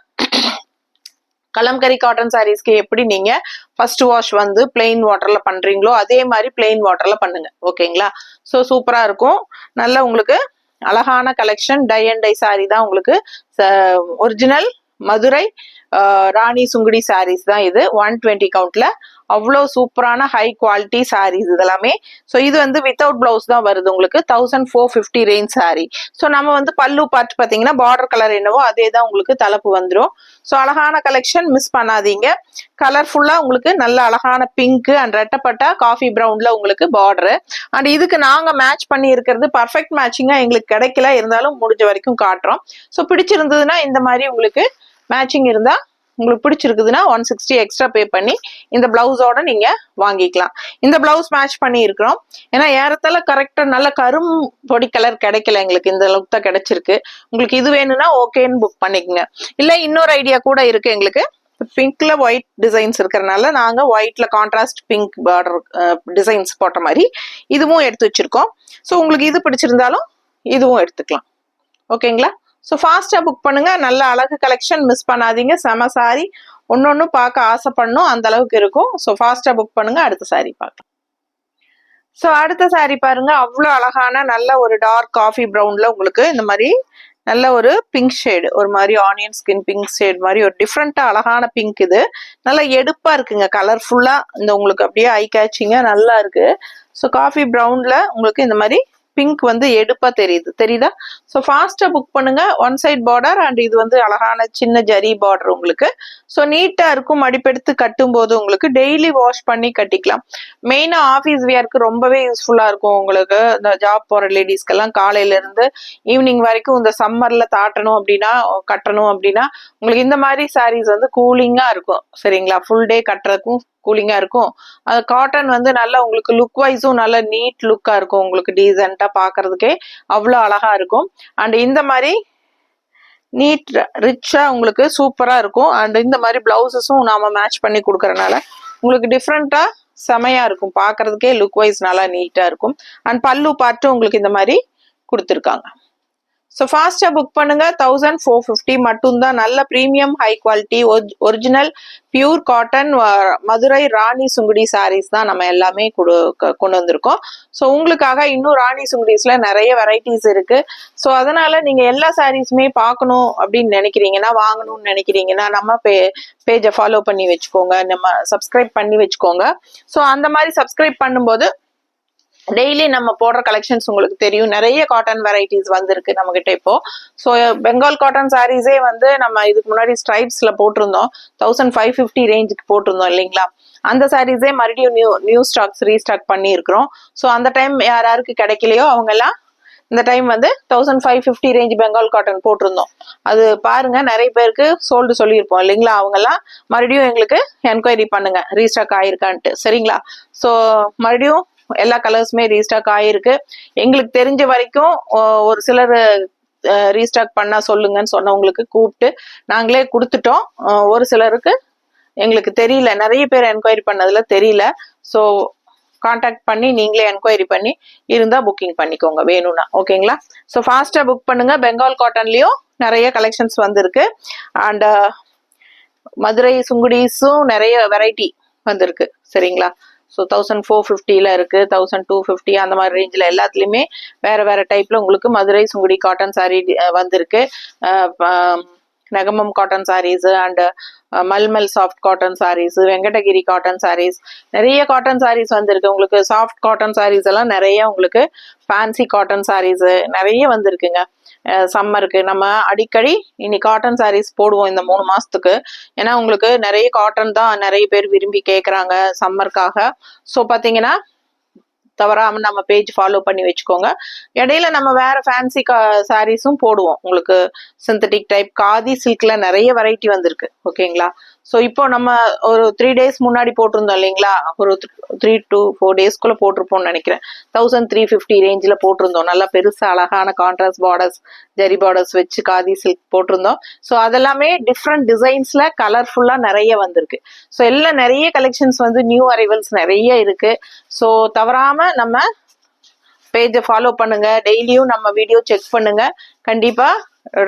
கலம்கரி காட்டன் சாரீஸ்க்கு எப்படி நீங்க ஃபர்ஸ்ட் வாஷ் வந்து பிளெயின் வாட்டர்ல பண்றீங்களோ அதே மாதிரி பிளெயின் வாட்டர்ல பண்ணுங்க. ஓகேங்களா? ஸோ சூப்பரா இருக்கும். நல்ல உங்களுக்கு அழகான collection. Tie and dye sari தான் உங்களுக்கு ஒரிஜினல் மதுரை ராணி சுங்குடி சாரீஸ் தான் இது 120 கவுண்ட்ல. அவ்வளோ சூப்பரான ஹை குவாலிட்டி சாரீஸ் இதெல்லாமே. ஸோ இது வந்து வித்தவுட் பிளவுஸ் தான் வருது உங்களுக்கு 1450 ரேஞ்ச் சாரீ. ஸோ நம்ம வந்து பல்லு பார்த்து பார்த்தீங்கன்னா பார்டர் கலர் என்னவோ அதே தான் உங்களுக்கு தலைப்பு வந்துடும். ஸோ அழகான கலெக்ஷன், மிஸ் பண்ணாதீங்க. கலர்ஃபுல்லா உங்களுக்கு நல்ல அழகான பிங்க் அண்ட் ரெட்டப்பட்டா காஃபி ப்ரௌன்ல உங்களுக்கு பார்டரு. அண்ட் இதுக்கு நாங்க மேட்ச் பண்ணி இருக்கிறது பர்ஃபெக்ட் மேட்சிங்கா எங்களுக்கு கிடைக்கல, இருந்தாலும் முடிஞ்ச வரைக்கும் காட்டுறோம். ஸோ பிடிச்சிருந்ததுன்னா இந்த மாதிரி உங்களுக்கு மேட்சிங் இருந்தா உங்களுக்கு பிடிச்சிருக்குதுன்னா 160 எக்ஸ்ட்ரா பே பண்ணி இந்த பிளவுஸோட நீங்க வாங்கிக்கலாம். இந்த பிளவுஸ் மேட்ச் பண்ணி இருக்கிறோம். ஏன்னா ஏறத்தால கரெக்டா நல்ல கரும் பொடி கலர் கிடைக்கல எங்களுக்கு, இந்த அளவுக்கு தான் கிடைச்சிருக்கு. உங்களுக்கு இது வேணும்னா ஓகேன்னு புக் பண்ணிக்கோங்க. இல்ல இன்னொரு ஐடியா கூட இருக்கு எங்களுக்கு. பிங்க்ல ஒயிட் டிசைன்ஸ் இருக்கிறதுனால நாங்க ஒயிட்ல கான்ட்ராஸ்ட் பிங்க் பார்டர் டிசைன்ஸ் போட்ட மாதிரி இதுவும் எடுத்து வச்சிருக்கோம். ஸோ உங்களுக்கு இது பிடிச்சிருந்தாலும் இதுவும் எடுத்துக்கலாம். ஓகேங்களா? ஸோ ஃபாஸ்டா புக் பண்ணுங்க. நல்ல அழகு கலெக்ஷன், மிஸ் பண்ணாதீங்க. செம சாரி, ஒன்னொன்னு பார்க்க ஆசைப்படணும் அந்த அளவுக்கு இருக்கும். ஸோ ஃபாஸ்டா புக் பண்ணுங்க. அடுத்த சாரி பார்க்கலாம். ஸோ அடுத்த சாரி பாருங்க, அவ்வளோ அழகான நல்ல ஒரு டார்க் காஃபி ப்ரௌன்ல உங்களுக்கு இந்த மாதிரி நல்ல ஒரு பிங்க் ஷேடு, ஒரு மாதிரி ஆனியன் ஸ்கின் பிங்க் ஷேட் மாதிரி ஒரு டிஃப்ரெண்டா அழகான பிங்க். இது நல்லா எடுப்பா இருக்குங்க, கலர்ஃபுல்லா இந்த உங்களுக்கு அப்படியே ஐ கேச்சிங்கா நல்லா இருக்கு. ஸோ காஃபி ப்ரௌன்ல உங்களுக்கு இந்த மாதிரி பிங்க் வந்து எடுப்பா தெரியுதா? ஸோ ஃபாஸ்டா புக் பண்ணுங்க. ஒன் சைட் பார்டர் அண்ட் இது வந்து அழகான சின்ன ஜரி பார்டர் உங்களுக்கு. ஸோ நீட்டா இருக்கும். மடிப்பெடுத்து கட்டும் போது உங்களுக்கு டெய்லி வாஷ் பண்ணி கட்டிக்கலாம். மெயினா ஆஃபீஸ் வியருக்கு ரொம்பவே யூஸ்ஃபுல்லா இருக்கும் உங்களுக்கு. இந்த ஜாப் போற லேடிஸ்க்கெல்லாம் காலையில இருந்து ஈவினிங் வரைக்கும் இந்த சம்மர்ல தாட்டணும் அப்படின்னா, கட்டணும் அப்படின்னா உங்களுக்கு இந்த மாதிரி சாரீஸ் வந்து கூலிங்கா இருக்கும். சரிங்களா? ஃபுல் டே கட்டுறதுக்கும் கூலிங்கா இருக்கும். அது காட்டன் வந்து நல்லா உங்களுக்கு லுக் வைஸும் நல்ல நீட் லுக்கா இருக்கும். உங்களுக்கு டீசென்ட்டா பாக்குறதுக்கே அவ்வளோ அழகா இருக்கும். அண்ட் இந்த மாதிரி நீட் ரிச்சா உங்களுக்கு சூப்பரா இருக்கும். அண்ட் இந்த மாதிரி பிளவுசஸும் நாம மேட்ச் பண்ணி கொடுக்கறதுனால உங்களுக்கு டிஃப்ரெண்டா செமையா இருக்கும். பாக்குறதுக்கே லுக் வைஸ் நல்லா நீட்டா இருக்கும். அண்ட் பல்லு பார்ட்டும் உங்களுக்கு இந்த மாதிரி கொடுத்துருக்காங்க. ஸோ ஃபாஸ்டா புக் பண்ணுங்க. 1450 மட்டும்தான். நல்ல premium high quality original pure cotton Madurai Rani Sungudi saris தான் நம்ம எல்லாமே கொண்டு வந்திருக்கோம். ஸோ உங்களுக்காக இன்னும் ராணி சுங்குடிஸ்ல நிறைய வெரைட்டிஸ் இருக்கு. ஸோ அதனால நீங்க எல்லா சாரீஸுமே பார்க்கணும் அப்படின்னு நினைக்கிறீங்கன்னா, வாங்கணும்னு நினைக்கிறீங்கன்னா நம்ம பேஜை ஃபாலோ பண்ணி வச்சுக்கோங்க, நம்ம சப்ஸ்கிரைப் பண்ணி வச்சுக்கோங்க. ஸோ அந்த மாதிரி சப்ஸ்கிரைப் பண்ணும்போது டெய்லி நம்ம போடுற கலெக்ஷன்ஸ் உங்களுக்கு தெரியும். நிறைய காட்டன் வெரைட்டிஸ் வந்திருக்கு நம்ம கிட்ட இப்போ. ஸோ பெங்கால் காட்டன் சாரீஸே வந்து நம்ம இதுக்கு முன்னாடி ஸ்ட்ரைப்ஸ்ல போட்டிருந்தோம், 1550 ரேஞ்சுக்கு போட்டிருந்தோம் இல்லைங்களா? அந்த சாரீஸே மறுபடியும் நியூ ஸ்டாக்ஸ் ரீஸ்டாக் பண்ணி இருக்கிறோம். ஸோ அந்த டைம் யாருக்கு கிடைக்கலையோ அவங்க எல்லாம் இந்த டைம் வந்து 1550 ரேஞ்ச் பெங்கால் காட்டன் போட்டிருந்தோம். அது பாருங்க, நிறைய பேருக்கு சோல்டு சொல்லியிருப்போம் இல்லைங்களா? அவங்க எல்லாம் மறுபடியும் எங்களுக்கு என்கொயரி பண்ணுங்க ரீஸ்டாக் ஆயிருக்கான்ட்டு. சரிங்களா? ஸோ மறுபடியும் எல்லா கலர்ஸுமே ரீஸ்டாக் ஆயிருக்கு. எங்களுக்கு தெரிஞ்ச வரைக்கும் ஒரு சிலர் ரீஸ்டாக் பண்ணா சொல்லுங்கன்னு சொன்னவங்களுக்கு கூப்பிட்டு நாங்களே கொடுத்துட்டோம். ஒரு சிலருக்கு எங்களுக்கு தெரியல, நிறைய பேர் என்கொயரி பண்ணதுல தெரியல. ஸோ கான்டாக்ட் பண்ணி நீங்களே என்கொயரி பண்ணி இருந்தா புக்கிங் பண்ணிக்கோங்க வேணும்னா. ஓகேங்களா? ஸோ ஃபாஸ்டா புக் பண்ணுங்க. பெங்கால் காட்டன்லயும் நிறைய கலெக்ஷன்ஸ் வந்திருக்கு. அண்ட் மதுரை சுங்குடிஸும் நிறைய வெரைட்டி வந்திருக்கு. சரிங்களா? ஸோ 1450ல இருக்கு, 1250 அந்த மாதிரி ரேஞ்சில் எல்லாத்துலேயுமே வேற வேற டைப்ல உங்களுக்கு மதுரை சுங்குடி காட்டன் சாரீ வந்திருக்கு. Negamam cotton saris and mulmul soft cotton saris, Venkatagiri cotton saris, நிறைய காட்டன் சாரீஸ் வந்திருக்கு. உங்களுக்கு சாஃப்ட் காட்டன் சாரீஸ் எல்லாம் நிறைய, உங்களுக்கு ஃபேன்சி காட்டன் சாரீஸ் நிறைய வந்திருக்குங்க. சம்மருக்கு நம்ம அடிக்கடி இனி காட்டன் சாரீஸ் போடுவோம் இந்த 3 மாசத்துக்கு. ஏன்னா உங்களுக்கு நிறைய காட்டன் தான் நிறைய பேர் விரும்பி கேட்குறாங்க சம்மருக்காக. ஸோ பார்த்தீங்கன்னா தவறாம நம்ம பேஜ் ஃபாலோ பண்ணி வச்சுக்கோங்க. இடையில நம்ம வேற ஃபேன்சி சாரீஸும் போடுவோம். உங்களுக்கு சிந்தட்டிக் டைப் காதி சில்க்ல நிறைய வெரைட்டி வந்திருக்கு. ஓகேங்களா? ஸோ இப்போ நம்ம ஒரு 3 days முன்னாடி போட்டிருந்தோம் இல்லைங்களா? ஒரு 3 to 4 daysக்குள்ள போட்டிருப்போம்னு நினைக்கிறேன். 1350 ரேஞ்சில் போட்டிருந்தோம். நல்லா பெருசா அழகான கான்ட்ராஸ்ட் பார்டர்ஸ், ஜெரி பார்டர்ஸ் வச்சு காதி சில்க் போட்டிருந்தோம். ஸோ அதெல்லாமே டிஃப்ரெண்ட் டிசைன்ஸ்ல கலர்ஃபுல்லா நிறைய வந்திருக்கு. ஸோ எல்லாம் நிறைய கலெக்ஷன்ஸ் வந்து நியூ அரைவல்ஸ் நிறைய இருக்கு. ஸோ தவறாம நம்ம பேஜை ஃபாலோ பண்ணுங்க. டெய்லியும் நம்ம வீடியோ செக் பண்ணுங்க. கண்டிப்பா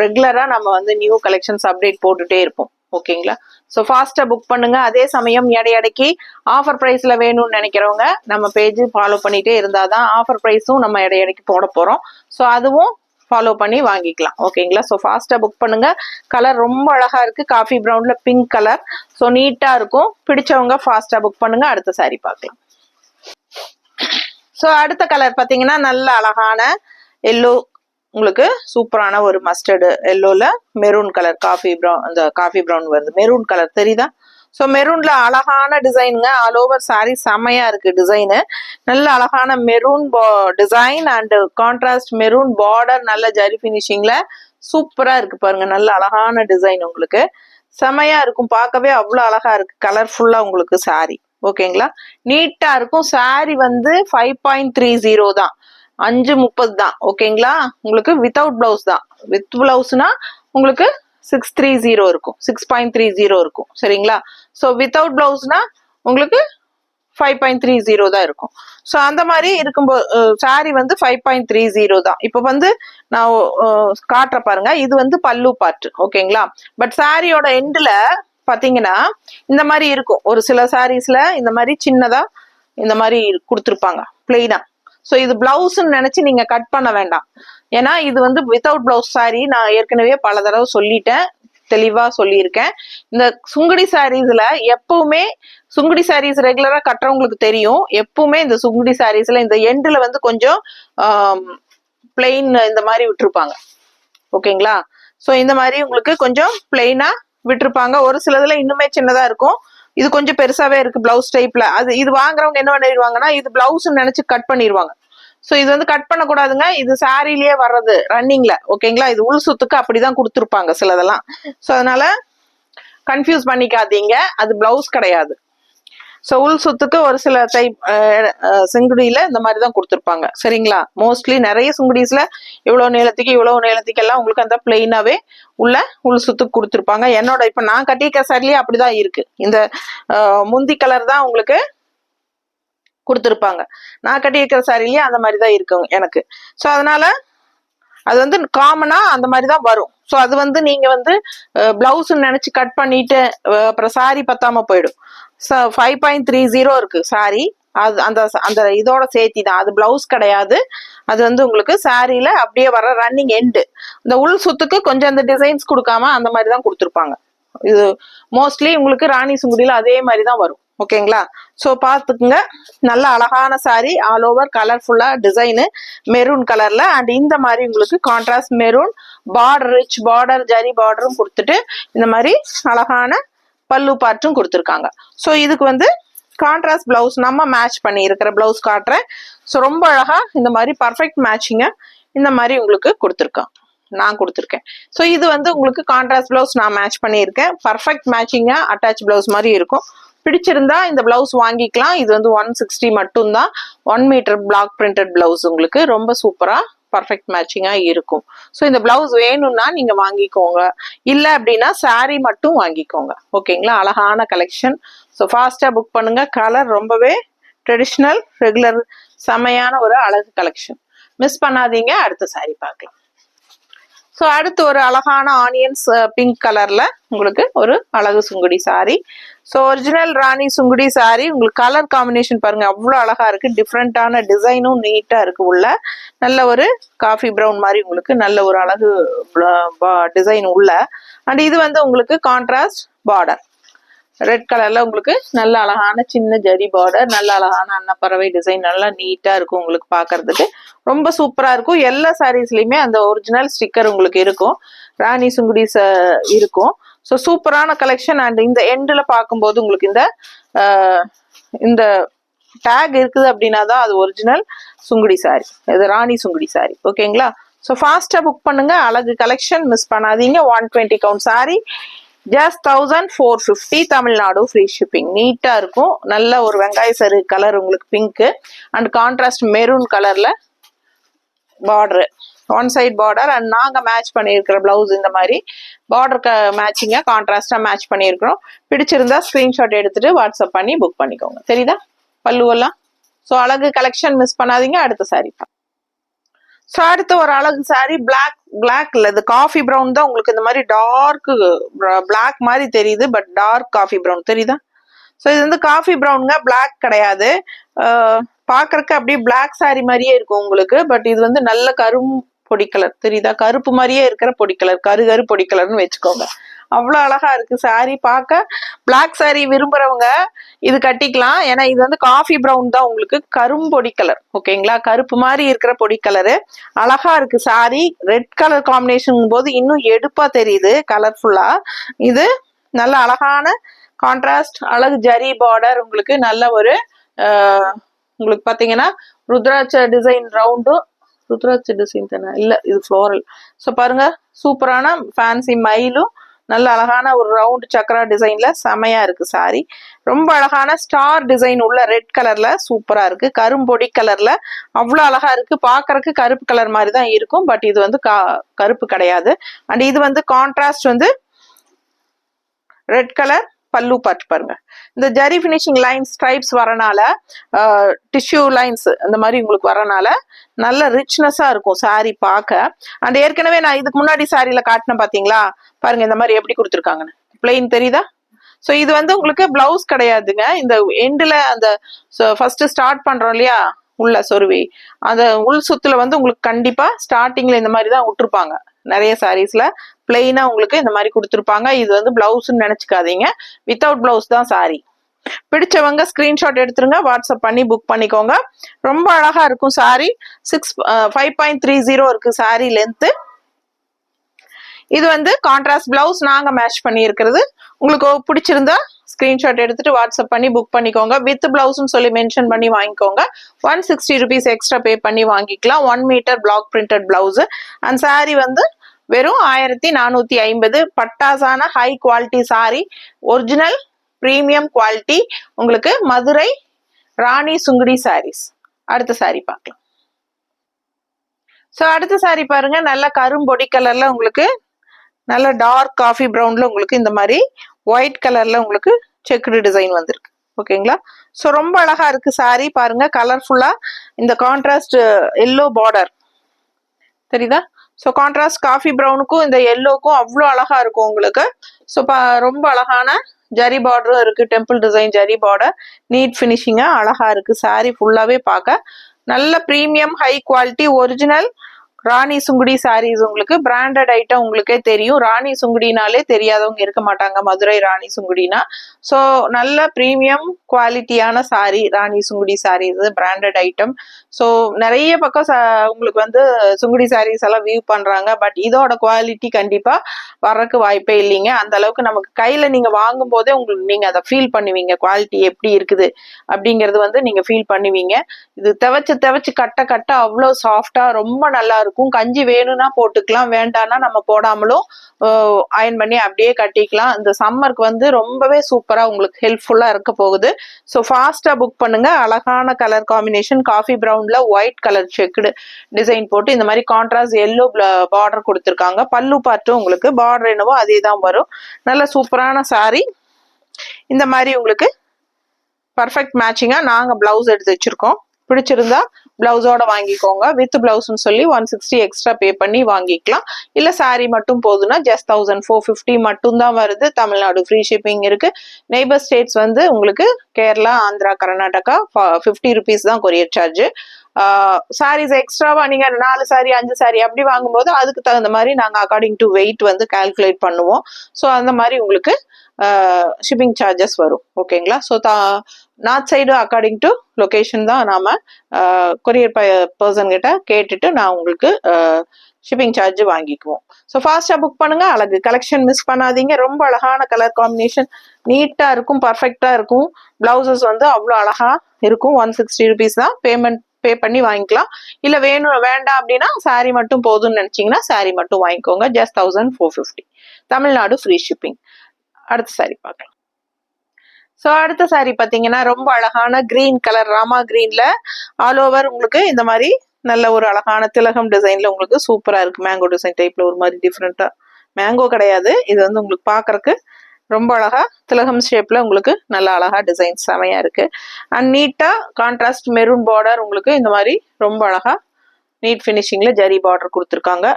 ரெகுலரா நம்ம வந்து நியூ கலெக்ஷன்ஸ் அப்டேட் போட்டுட்டே இருப்போம். ஓகேங்களா? ஸோ ஃபாஸ்டா புக் பண்ணுங்க. அதே சமயம் இடைக்கு ஆஃபர் ப்ரைஸ்ல வேணும்னு நினைக்கிறவங்க நம்ம பேஜ் ஃபாலோ பண்ணிட்டே இருந்தாதான் ஆஃபர் ப்ரைஸும் நம்ம இடைக்கு போட போறோம். ஸோ அதுவும் ஃபாலோ பண்ணி வாங்கிக்கலாம். ஓகேங்களா? ஸோ ஃபாஸ்ட்டாக புக் பண்ணுங்க. கலர் ரொம்ப அழகா இருக்கு. காஃபி ப்ரௌன்ல பிங்க் கலர். ஸோ நீட்டா இருக்கும். பிடிச்சவங்க ஃபாஸ்ட்டாக புக் பண்ணுங்க. அடுத்த சாரி பார்க்கலாம். ஸோ அடுத்த கலர் பார்த்தீங்கன்னா நல்ல அழகான எல்லோ, உங்களுக்கு சூப்பரான ஒரு மஸ்டர்டு எல்லோல மெரூன் கலர் காஃபி ப்ரௌன், அந்த காஃபி ப்ரௌன் வருது. மெரூன் கலர் தெரியுதா? ஸோ மெரூன்ல அழகான டிசைனுங்க. ஆல் ஓவர் சாரி செமையா இருக்கு டிசைனு. நல்ல அழகான maroon design and contrast maroon border, நல்ல ஜரி பினிஷிங்ல சூப்பரா இருக்கு பாருங்க. நல்ல அழகான டிசைன், உங்களுக்கு செமையா இருக்கும். பார்க்கவே அவ்வளோ அழகா இருக்கு. கலர்ஃபுல்லா உங்களுக்கு சாரி. ஓகேங்களா? நீட்டா இருக்கும். சாரி வந்து 5.30 தான், 5:30 தான். ஓகேங்களா? உங்களுக்கு வித்தவுட் பிளவுஸ் தான். வித் பிளவுஸ்னா உங்களுக்கு 630 இருக்கும், 6.30 இருக்கும். சரிங்களா? ஸோ வித்தவுட் பிளவுஸ்னா உங்களுக்கு 5.30 தான் இருக்கும். ஸோ அந்த மாதிரி இருக்கும்போது சாரி வந்து 5.30 தான். இப்போ வந்து நான் காட்டுற பாருங்க. இது வந்து பல்லு பார்ட். ஓகேங்களா? பட் சாரியோட எண்டில் பார்த்தீங்கன்னா இந்த மாதிரி இருக்கும். ஒரு சில சாரீஸ்ல இந்த மாதிரி சின்னதா இந்த மாதிரி கொடுத்துருப்பாங்க பிளெயினா. ஸோ இது பிளவுஸ்ன்னு நினைச்சு நீங்க கட் பண்ண வேண்டாம். ஏன்னா இது வந்து வித்தவுட் பிளவுஸ் சாரி. நான் ஏற்கனவே பல தடவை சொல்லிட்டேன், தெளிவா சொல்லியிருக்கேன். இந்த சுங்குடி சாரீஸ்ல எப்பவுமே, சுங்குடி சாரீஸ் ரெகுலரா கட்டுறவங்களுக்கு தெரியும், எப்பவுமே இந்த சுங்குடி சாரீஸ்ல இந்த எண்டுல வந்து கொஞ்சம் பிளெயின் இந்த மாதிரி விட்டுருப்பாங்க. ஓகேங்களா? ஸோ இந்த மாதிரி உங்களுக்கு கொஞ்சம் பிளெயினா விட்டுருப்பாங்க. ஒரு சிலதுல இன்னுமே சின்னதா இருக்கும். இது கொஞ்சம் பெருசாவே இருக்கு பிளவுஸ் டைப்ல. அது இது வாங்குறவங்க என்ன பண்ணிடுவாங்கன்னா இது பிளவுஸ் நினைச்சு கட் பண்ணிடுவாங்க. ஸோ இது வந்து கட் பண்ணக்கூடாதுங்க. இது சாரிலேயே வர்றது ரன்னிங்ல. ஓகேங்களா? இது உள் சுத்துக்கு அப்படிதான் கொடுத்துருப்பாங்க சிலதெல்லாம். ஸோ அதனால கன்ஃபியூஸ் பண்ணிக்காதீங்க, அது பிளவுஸ் கிடையாது. ஸோ உள் சுத்துக்கு ஒரு சில டைப் சுங்குடியில இந்த மாதிரி தான் கொடுத்துருப்பாங்க. சரிங்களா? மோஸ்ட்லி நிறைய சுங்குடிஸ்ல இவ்வளவு நீளத்துக்கு எல்லாம் உங்களுக்கு அந்த பிளெயினாவே உள்ள உள் சுத்துக்கு கொடுத்துருப்பாங்க. என்னோட இப்ப நான் கட்டியிருக்க சாரிலேயே அப்படிதான் இருக்கு. இந்த முந்தி கலர் தான் உங்களுக்கு கொடுத்துருப்பாங்க. நான் கட்டியிருக்கிற சாரிலேயே அந்த மாதிரி தான் இருக்கு எனக்கு. ஸோ அதனால அது வந்து காமனா அந்த மாதிரி தான் வரும். ஸோ அது வந்து நீங்க வந்து பிளவுஸ் நினைச்சு கட் பண்ணிட்டு அப்புறம் சாரி பத்தாம போயிடும். 5.30 இருக்கு சாரி. அது அந்த அந்த இதோட சேர்த்தி தான், அது பிளவுஸ் கிடையாது. அது வந்து உங்களுக்கு சாரியில அப்படியே வர ரன்னிங் எண்டு. இந்த உள் சுத்துக்கு கொஞ்சம் அந்த டிசைன்ஸ் கொடுக்காம அந்த மாதிரி தான் கொடுத்துருப்பாங்க. இது மோஸ்ட்லி உங்களுக்கு ராணி சுங்குடியில அதே மாதிரி தான் வரும். ஓகேங்களா? ஸோ பார்த்துக்குங்க. நல்ல அழகான சாரி, ஆல் ஓவர் கலர்ஃபுல்லா டிசைனு மெரூன் கலர்ல. அண்ட் இந்த மாதிரி உங்களுக்கு contrast maroon border, rich border, zari பார்டரும் கொடுத்துட்டு இந்த மாதிரி அழகான பல்லு பார்ட்டும் கொடுத்துருக்காங்க. ஸோ இதுக்கு வந்து கான்ட்ராஸ்ட் பிளவுஸ் நம்ம மேட்ச் பண்ணி இருக்கிற பிளவுஸ் காட்டுறேன். ஸோ ரொம்ப அழகா இந்த மாதிரி பர்ஃபெக்ட் மேட்சிங்க இந்த மாதிரி உங்களுக்கு நான் கொடுத்துருக்கேன். ஸோ இது வந்து உங்களுக்கு கான்ட்ராஸ்ட் பிளவுஸ் நான் மேட்ச் பண்ணியிருக்கேன். பர்ஃபெக்ட் மேட்சிங்கா அட்டாச் பிளவுஸ் மாதிரி இருக்கும். பிடிச்சிருந்தா இந்த பிளவுஸ் வாங்கிக்கலாம். இது வந்து 160 மட்டும்தான். 1 மீட்டர் பிளாக் பிரிண்டட் பிளவுஸ். உங்களுக்கு ரொம்ப சூப்பரா பர்ஃபெக்ட் மேட்சிங்கா இருக்கும். ஸோ இந்த பிளவுஸ் வேணும்னா நீங்க வாங்கிக்கோங்க, இல்ல அப்படின்னா சாரி மட்டும் வாங்கிக்கோங்க. ஓகேங்களா? அழகான கலெக்ஷன். ஸோ ஃபாஸ்டா புக் பண்ணுங்க. கலர் ரொம்பவே ட்ரெடிஷ்னல், ரெகுலர், செமையான ஒரு அழகு கலெக்ஷன். மிஸ் பண்ணாதீங்க. அடுத்த சாரி பார்க்கலாம். ஸோ அடுத்து ஒரு அழகான ஆனியன்ஸ் பிங்க் கலர்ல உங்களுக்கு ஒரு அழகு Sungudi sorry. So original Rani Sungudi sorry. உங்களுக்கு கலர் காம்பினேஷன் பாருங்க, அவ்வளோ அழகா இருக்கு. டிஃப்ரெண்டான டிசைனும் நீட்டா இருக்கு. உள்ள நல்ல ஒரு காஃபி ப்ரௌன் மாதிரி உங்களுக்கு நல்ல ஒரு அழகு டிசைன் உள்ள. அண்ட் இது வந்து உங்களுக்கு கான்ட்ராஸ்ட் பார்டர் ரெட் கலர்ல உங்களுக்கு நல்ல அழகான சின்ன ஜரி பார்டர், நல்ல அழகான அன்னப்பறவை டிசைன், நல்லா நீட்டா இருக்கும். உங்களுக்கு பாக்குறதுக்கு ரொம்ப சூப்பரா இருக்கும். எல்லா சாரீஸ்லயுமே அந்த ஒரிஜினல் ஸ்டிக்கர் உங்களுக்கு இருக்கும், ராணி சுங்குடிஸ் இருக்கும். ஸோ சூப்பரான கலெக்ஷன். அண்ட் இந்த எண்டில் பார்க்கும்போது உங்களுக்கு இந்த டேக் இருக்குது அப்படின்னா தான் அது ஒரிஜினல் சுங்குடி சாரி, இது ராணி சுங்குடி சாரி. ஓகேங்களா? ஸோ ஃபாஸ்டா புக் பண்ணுங்க. அழகு கலெக்ஷன் மிஸ் பண்ணாதீங்க. 120 count sari, just 1450, Tamil Nadu free shipping. நீட்டா இருக்கும். நல்ல ஒரு வெங்காய சரு கலர் உங்களுக்கு பிங்க் அண்ட் கான்ட்ராஸ்ட் மெரூன் கலர்ல border, one side border. And நாங்க மேட்ச் பண்ணியிருக்கிற பிளவுஸ் இந்த மாதிரி பார்டருக்கு மேட்சிங்கா கான்ட்ராஸ்டா மேட்ச் பண்ணியிருக்கிறோம். பிடிச்சிருந்தா ஸ்கிரீன்ஷாட் எடுத்துட்டு வாட்ஸ்அப் பண்ணி புக் பண்ணிக்கோங்க. தெரியுதா பல்லுவெல்லாம்? ஸோ அழகு கலெக்ஷன் மிஸ் பண்ணாதீங்க. அடுத்த சாரி. ஸோ அடுத்து ஒரு அழகு சாரி, பிளாக் இல்ல, இது காஃபி ப்ரௌன் தான். உங்களுக்கு இந்த மாதிரி டார்க் பிளாக் மாதிரி தெரியுது, பட் டார்க் காஃபி ப்ரௌன் தெரியுதா? ஸோ இது வந்து காஃபி ப்ரௌனுங்க, பிளாக் கிடையாது. பாக்குறதுக்கு அப்படியே பிளாக் சாரி மாதிரியே இருக்கும் உங்களுக்கு. பட் இது வந்து நல்ல பொடி கலர் தெரியுதா, கருப்பு மாதிரியே இருக்கிற பொடி கலர், கரு பொடி கலர்னு வச்சுக்கோங்க. அவ்வளோ அழகா இருக்கு சாரி பார்க்க. பிளாக் சாரி விரும்புறவங்க இது கட்டிக்கலாம். ஏன்னா இது வந்து காஃபி ப்ரௌன் தான், உங்களுக்கு கரும்பொடி கலர். ஓகேங்களா, கருப்பு மாதிரி இருக்கிற பொடி கலரு அழகா இருக்கு சாரி. ரெட் கலர் காம்பினேஷன் போது இன்னும் எடுப்பா தெரியுது, கலர்ஃபுல்லா. இது நல்ல அழகான கான்ட்ராஸ்ட், அழகு ஜரி பார்டர் உங்களுக்கு. நல்ல ஒரு உங்களுக்கு பாத்தீங்கன்னா ருத்ராட்ச டிசைன் ரவுண்டு, ருத்ராட்ச டிசைன் தானே, இல்ல இது ஃப்ளோரல். ஸோ பாருங்க, சூப்பரான ஃபேன்சி மயிலும் நல்ல அழகான ஒரு ரவுண்ட் சக்கரா டிசைன்ல செமையா இருக்கு சாரி. ரொம்ப அழகான ஸ்டார் டிசைன் உள்ள ரெட் கலர்ல சூப்பரா இருக்கு. கரும்பொடி கலர்ல அவ்வளவு அழகா இருக்கு. பாக்குறதுக்கு கருப்பு கலர் மாதிரி தான் இருக்கும், பட் இது வந்து கருப்பு கிடையாது. அண்ட் இது வந்து கான்ட்ராஸ்ட் வந்து ரெட் கலர் பல்லு பார்த்து பாருங்க. இந்த ஜரி பினிஷிங் லைன்ஸ் ஸ்ட்ரைப்ஸ் வரனால, டிஷ்யூ லைன்ஸ் இந்த மாதிரி உங்களுக்கு வரனால நல்ல ரிச்னஸா இருக்கும் சாரி பார்க்க. அண்ட் ஏற்கனவே நான் இதுக்கு முன்னாடி சாரியில காட்டினேன் பாத்தீங்களா, பாருங்க இந்த மாதிரி எப்படி கொடுத்துருக்காங்கன்னு. பிளெயின் தெரியுதா? ஸோ இது வந்து உங்களுக்கு பிளவுஸ் கிடையாதுங்க. இந்த எண்டுல அந்த ஃபர்ஸ்ட் ஸ்டார்ட் பண்றோம் இல்லையா, உள்ள சொருவி அந்த உள் சுத்துல வந்து உங்களுக்கு கண்டிப்பா ஸ்டார்டிங்ல இந்த மாதிரி தான் விட்டுருப்பாங்க. நிறைய சாரீஸ்ல பிளெயினா உங்களுக்கு இந்த மாதிரி கொடுத்துருப்பாங்க. இது வந்து பிளவுஸ்ன்னு நினைச்சுக்காதீங்க, வித்தவுட் பிளவுஸ் தான் சாரி. பிடிச்சவங்க ஸ்கிரீன்ஷாட் எடுத்துருங்க, வாட்ஸ்அப் பண்ணி புக் பண்ணிக்கோங்க. ரொம்ப அழகா இருக்கும் சாரி. 5.30 இருக்கு சாரி லென்த். இது வந்து கான்ட்ராஸ்ட் பிளவுஸ் நாங்க மேட்ச் பண்ணி இருக்கிறது. உங்களுக்கு பிடிச்சிருந்தா ஸ்கிரீன்ஷாட் எடுத்துட்டு வாட்ஸ்அப் பண்ணி புக் பண்ணிக்கோங்க. வித் பிளவுஸ்னு சொல்லி மென்ஷன் பண்ணி வாங்கிக்கோங்க. 160 rupees எக்ஸ்ட்ரா பே பண்ணி வாங்கிக்கலாம். 1 metre black printed blouse. And sari வந்து வெறும் 1450. பட்டாசான high quality sari, original premium quality. உங்களுக்கு மதுரை ராணி சுங்குடி சாரீஸ். அடுத்த சாரி பார்க்கலாம். ஸோ அடுத்த சாரி பாருங்க, நல்ல கரும்பொடி கலர்ல உங்களுக்கு நல்ல டார்க் காஃபி ப்ரௌன்ல உங்களுக்கு இந்த மாதிரி ஒயிட் கலர்ல உங்களுக்கு செக்குடு டிசைன் வந்திருக்கு. ஓகேங்களா, ஸோ ரொம்ப அழகா இருக்கு சாரி பாருங்க. கலர்ஃபுல்லா இந்த கான்ட்ராஸ்ட் எல்லோ பார்டர் தெரியுதா? ஸோ கான்ட்ராஸ்ட் காஃபி ப்ரௌனுக்கும் இந்த எல்லோக்கும் அவ்வளோ அழகா இருக்கும் உங்களுக்கு. ஸோ ரொம்ப அழகான ஜரி பார்டரும் இருக்கு, temple design zari border. Neat ஃபினிஷிங்கா அழகா இருக்கு சாரி ஃபுல்லாவே பார்க்க. நல்ல premium high quality original Rani Sungudi saris. உங்களுக்கு பிராண்டட் ஐட்டம் உங்களுக்கே தெரியும். ராணி சுங்குடினாலே தெரியாதவங்க இருக்க மாட்டாங்க, மதுரை ராணி சுங்குடினா. ஸோ நல்ல பிரீமியம் குவாலிட்டியான sari Rani Sungudi saris, branded item. So நிறைய பக்கம் உங்களுக்கு வந்து சுங்குடி சாரீஸ் எல்லாம் வியூ பண்றாங்க, பட் இதோட குவாலிட்டி கண்டிப்பா வர்றதுக்கு வாய்ப்பே இல்லைங்க. அந்த அளவுக்கு நமக்கு கையில நீங்க வாங்கும் போதே உங்களுக்கு நீங்க அதை ஃபீல் பண்ணுவீங்க, குவாலிட்டி எப்படி இருக்குது அப்படிங்கிறது வந்து நீங்க ஃபீல் பண்ணுவீங்க. இது துவைச்சு கட்ட கட்ட அவ்வளோ சாஃப்டா ரொம்ப நல்லா இருக்கும். கஞ்சி வேணும்னா போட்டுக்கலாம், வேண்டாம்னா நம்ம போடாமலும் அயன் பண்ணி அப்படியே கட்டிக்கலாம். இந்த சம்மருக்கு வந்து ரொம்பவே சூப்பரா உங்களுக்கு ஹெல்ப்ஃபுல்லா இருக்க போகுது. ஸோ ஃபாஸ்டா புக் பண்ணுங்க. அழகான கலர் காம்பினேஷன் காஃபி ப்ரௌன்ல ஒயிட் கலர் செக்குடு டிசைன் போட்டு இந்த மாதிரி கான்ட்ராஸ்ட் எல்லோ பார்டர் கொடுத்துருக்காங்க. பல்லு பார்ட்டும் உங்களுக்கு பார்டர் என்னவோ அதே தான் வரும். நல்ல சூப்பரான சாரி. இந்த மாதிரி உங்களுக்கு பர்ஃபெக்ட் மேட்சிங்கா நாங்க பிளவுஸ் எடுத்து வச்சிருக்கோம். பிடிச்சிருந்தா பிளவுஸோட வாங்கிக்கோங்க. வித் பிளவுஸ்ன்னு சொல்லி 160 எக்ஸ்ட்ரா பே பண்ணி வாங்கிக்கலாம். இல்ல சாரி மட்டும் போதுன்னா ஜஸ்ட் 1450 மட்டும் தான் வருது. தமிழ்நாடு ஃப்ரீ ஷிப்பிங் இருக்கு. நெய்பர் ஸ்டேட்ஸ் வந்து உங்களுக்கு கேரளா, ஆந்திரா, கர்நாடகா 50 rupees தான் கொரியர் சார்ஜ். சாரீஸ் எக்ஸ்ட்ராவா நீங்க 4 சாரி 5 சாரி அப்படி வாங்கும்போது அதுக்கு தகுந்த மாதிரி நாங்க அக்கார்டிங் டு வெயிட் வந்து கால்குலேட் பண்ணுவோம். ஸோ அந்த மாதிரி உங்களுக்கு ஷிப்பிங் சார்ஜஸ் வரும். ஓகேங்களா, so north side according to location தான் நாம கொரியர் பர்சன் கிட்ட கேட்டுட்டு நான் உங்களுக்கு ஷிப்பிங் சார்ஜ் வாங்கிக்குவோம். ஸோ ஃபாஸ்டா புக் பண்ணுங்க. அழகு கலெக்ஷன் மிஸ் பண்ணாதீங்க. ரொம்ப அழகான கலர் காம்பினேஷன், நீட்டா இருக்கும், பர்ஃபெக்டா இருக்கும். பிளவுசஸ் வந்து அவ்வளோ அழகா இருக்கும். 160 rupees தான் பே பண்ணி வாங்கிக்கலாம். இல்ல வேண்டாம் அப்படின்னா சாரி மட்டும் போதும்னு நினைச்சீங்கன்னா சாரி மட்டும் வாங்கிக்கோங்க. ஜஸ்ட் 1450. Tamil Nadu free shipping. அடுத்த சாரி பார்க்கலாம். ஸோ அடுத்த சாரி பார்த்தீங்கன்னா ரொம்ப அழகான கிரீன் கலர், ராமா கிரீன்ல ஆல் ஓவர் உங்களுக்கு இந்த மாதிரி நல்ல ஒரு அழகான திலகம் டிசைன்ல உங்களுக்கு சூப்பரா இருக்கு. மேங்கோ டிசைன் டைப்ல ஒரு மாதிரி டிஃப்ரெண்டா, மேங்கோ கிடையாது இது வந்து உங்களுக்கு பாக்குறதுக்கு ரொம்ப அழகா திலகம் ஷேப்ல உங்களுக்கு நல்ல அழகா டிசைன் செமையா இருக்கு. அண்ட் நீட்டா கான்ட்ராஸ்ட் மெரூன் பார்டர் உங்களுக்கு இந்த மாதிரி ரொம்ப அழகா நீட் ஃபினிஷிங்ல ஜரி பார்டர் கொடுத்துருக்காங்க.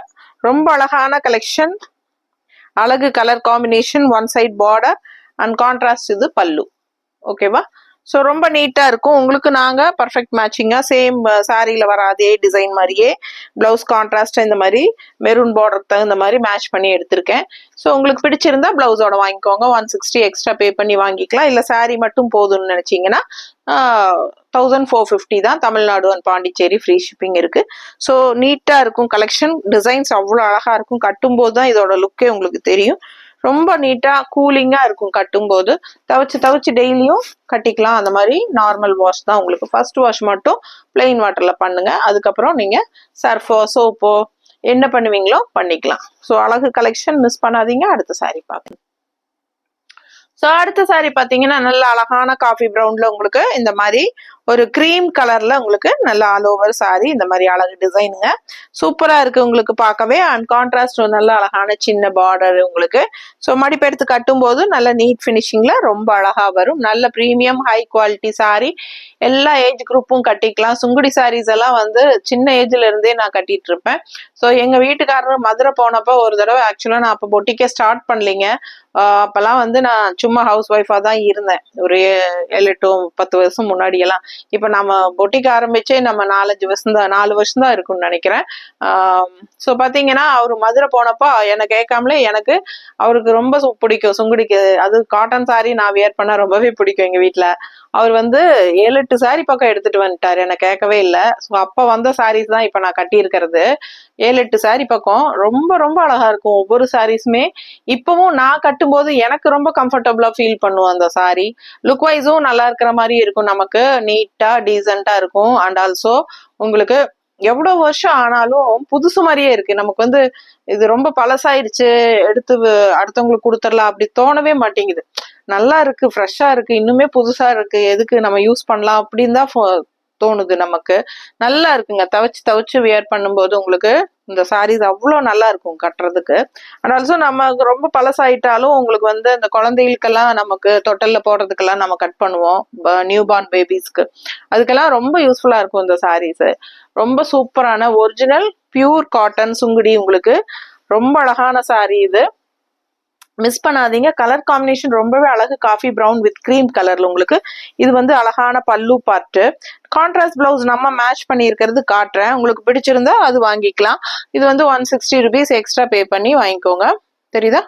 ரொம்ப அழகான கலெக்ஷன், அழகு colour combination, one side border and contrast இது பல்லு. ஓகேவா, ஸோ ரொம்ப நீட்டாக இருக்கும். உங்களுக்கு நாங்கள் பர்ஃபெக்ட் மேட்சிங்காக சேம் சாரியில் வர அதே டிசைன் மாதிரியே ப்ளவுஸ் கான்ட்ராஸ்ட்டாக இந்த மாதிரி மெரூன் பார்டருக்கு தகுந்த மாதிரி மேட்ச் பண்ணி எடுத்திருக்கேன். ஸோ உங்களுக்கு பிடிச்சிருந்தா ப்ளவுஸோட வாங்கிக்கோங்க. 160 எக்ஸ்ட்ரா பே பண்ணி வாங்கிக்கலாம். இல்லை சாரி மட்டும் போதும்னு நினச்சிங்கன்னா 1450 தான். Tamil Nadu and Pondicherry free shipping இருக்குது. ஸோ நீட்டாக இருக்கும் கலெக்ஷன். டிசைன்ஸ் அவ்வளோ அழகாக இருக்கும். கட்டும்போது தான் இதோட லுக்கே உங்களுக்கு தெரியும். ரொம்ப நீட்டா கூலிங்கா இருக்கும் கட்டும்போது. துவைச்சு டெய்லியும் கட்டிக்கலாம். அந்த மாதிரி நார்மல் வாஷ் தான் உங்களுக்கு. ஃபர்ஸ்ட் வாஷ் மட்டும் பிளெயின் வாட்டர்ல பண்ணுங்க. அதுக்கப்புறம் நீங்க சர்ஃபோ சோப்போ என்ன பண்ணுவீங்களோ பண்ணிக்கலாம். ஸோ அழகு கலெக்ஷன் மிஸ் பண்ணாதீங்க. அடுத்த சாரி பார்க்கலாம். ஸோ அடுத்த சாரி பார்த்தீங்கன்னா நல்ல அழகான காஃபி ப்ரௌன்ல உங்களுக்கு இந்த மாதிரி ஒரு கிரீம் கலர்ல உங்களுக்கு நல்ல ஆல் ஓவர் சாரி இந்த மாதிரி அழகு டிசைனுங்க. சூப்பரா இருக்கு உங்களுக்கு பார்க்கவே. அண்ட் கான்ட்ராஸ்ட் நல்ல அழகான சின்ன பார்டர் உங்களுக்கு. ஸோ மடிப்பு எடுத்து கட்டும் போது நல்ல நீட் ஃபினிஷிங்ல ரொம்ப அழகா வரும். நல்ல ப்ரீமியம் ஹை குவாலிட்டி சாரி. எல்லா ஏஜ் குரூப்பும் கட்டிக்கலாம். சுங்குடி சாரீஸ் எல்லாம் வந்து சின்ன ஏஜ்ல இருந்தே நான் கட்டிட்டு இருப்பேன். ஸோ எங்க வீட்டுக்காரர் மதுரை போனப்போ ஒரு தடவை ஆக்சுவலா நான் அப்போ பொட்டிக்கே ஸ்டார்ட் பண்ணலைங்க. அப்பெல்லாம் வந்து நான் சும்மா ஹவுஸ் ஒய்ஃபா தான் இருந்தேன். ஒரு 7 to 10 வருஷம் முன்னாடி எல்லாம். இப்ப நம்ம பொட்டிக்கு ஆரம்பிச்சே நம்ம 4 வருஷம் தான் இருக்கும்னு நினைக்கிறேன். ஸோ பாத்தீங்கன்னா அவரு மதுரை போனப்போ என்னை கேட்காமலே எனக்கு அவருக்கு ரொம்ப பிடிக்கும் சுங்குடிக்கு. அது காட்டன் சாரி நான் வியர் பண்ண ரொம்பவே பிடிக்கும் எங்க வீட்டுல. அவர் வந்து 7-8 சாரி பக்கம் எடுத்துட்டு வந்துட்டாரு. என்னை கேட்கவே இல்லை. ஸோ அப்ப வந்த சாரீஸ் தான் இப்ப நான் கட்டி இருக்கிறது. 7-8 சாரி பக்கம் ரொம்ப ரொம்ப அழகா இருக்கும் ஒவ்வொரு சாரீஸுமே. இப்பவும் நான் கட்டும்போது எனக்கு ரொம்ப கம்ஃபர்டபுளா ஃபீல் பண்ணுவோம் அந்த சாரி. லுக் வைஸும் நல்லா இருக்கிற மாதிரி இருக்கும். நமக்கு நீட்டா டீசெண்டா இருக்கும். அண்ட் ஆல்சோ உங்களுக்கு எவ்வளவு வருஷம் ஆனாலும் புதுசு மாதிரியே இருக்கு. நமக்கு வந்து இது ரொம்ப பழசாயிடுச்சு எடுத்து அடுத்தவங்களுக்கு கொடுத்துடலாம் அப்படி தோணவே மாட்டேங்குது. நல்லா இருக்கு, ஃப்ரெஷ்ஷா இருக்கு, இன்னுமே புதுசா இருக்கு, எதுக்கு நம்ம யூஸ் பண்ணலாம் அப்படின்னு தான் தோணுது நமக்கு. நல்லா இருக்குங்க. துவைச்சு வியர் பண்ணும்போது உங்களுக்கு இந்த சாரீஸ் அவ்வளோ நல்லா இருக்கும் கட்டுறதுக்கு. அண்ட் ஆல்சோ நம்ம ரொம்ப பழசாயிட்டாலும் உங்களுக்கு வந்து இந்த குழந்தைகளுக்கெல்லாம் நமக்கு தொட்டல்ல போடுறதுக்கெல்லாம் நம்ம கட் பண்ணுவோம். நியூ பார்ன் பேபிஸ்க்கு அதுக்கெல்லாம் ரொம்ப யூஸ்ஃபுல்லா இருக்கும் இந்த சாரீஸ். ரொம்ப சூப்பரான ஒரிஜினல் பியூர் காட்டன் சுங்குடி உங்களுக்கு. ரொம்ப அழகான சாரீ இது. மிஸ் பண்ணாதீங்க. கலர் காம்பினேஷன் ரொம்பவே அழகு. காஃபி ப்ரௌன் வித் கிரீம் கலர்ல உங்களுக்கு. இது வந்து அழகான பல்லு பார்ட்டு. கான்ட்ராஸ்ட் பிளவுஸ் நம்ம மேட்ச் பண்ணி இருக்கிறது காட்டுறேன். உங்களுக்கு பிடிச்சிருந்தா அது வாங்கிக்கலாம். இது வந்து 160 rupees எக்ஸ்ட்ரா பே பண்ணி வாங்கிக்கோங்க. தெரியுதா?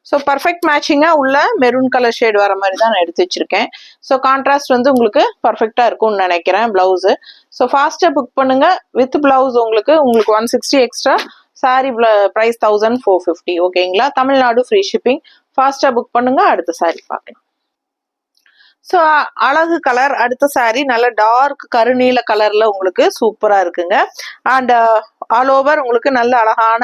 ஸோ பர்ஃபெக்ட் மேட்சிங்கா உள்ள மெரூன் கலர் ஷேட் வர மாதிரி தான் நான் எடுத்து வச்சிருக்கேன். ஸோ கான்ட்ராஸ்ட் வந்து உங்களுக்கு பர்ஃபெக்டா இருக்கும்னு நினைக்கிறேன் பிளவுஸ். ஸோ ஃபாஸ்டா புக் பண்ணுங்க. வித் பிளவுஸ் உங்களுக்கு 160 எக்ஸ்ட்ரா. சாரி பிரைஸ் 1450. ஓகேங்களா? Tamil Nadu free shipping. ஃபாஸ்டா புக் பண்ணுங்க. அடுத்த சாரி பார்க்கலாம். ஸோ அழகு கலர். அடுத்த சாரி நல்ல டார்க் கருநீல கலர்ல உங்களுக்கு சூப்பரா இருக்குங்க. அண்ட் ஆல் ஓவர் உங்களுக்கு நல்ல அழகான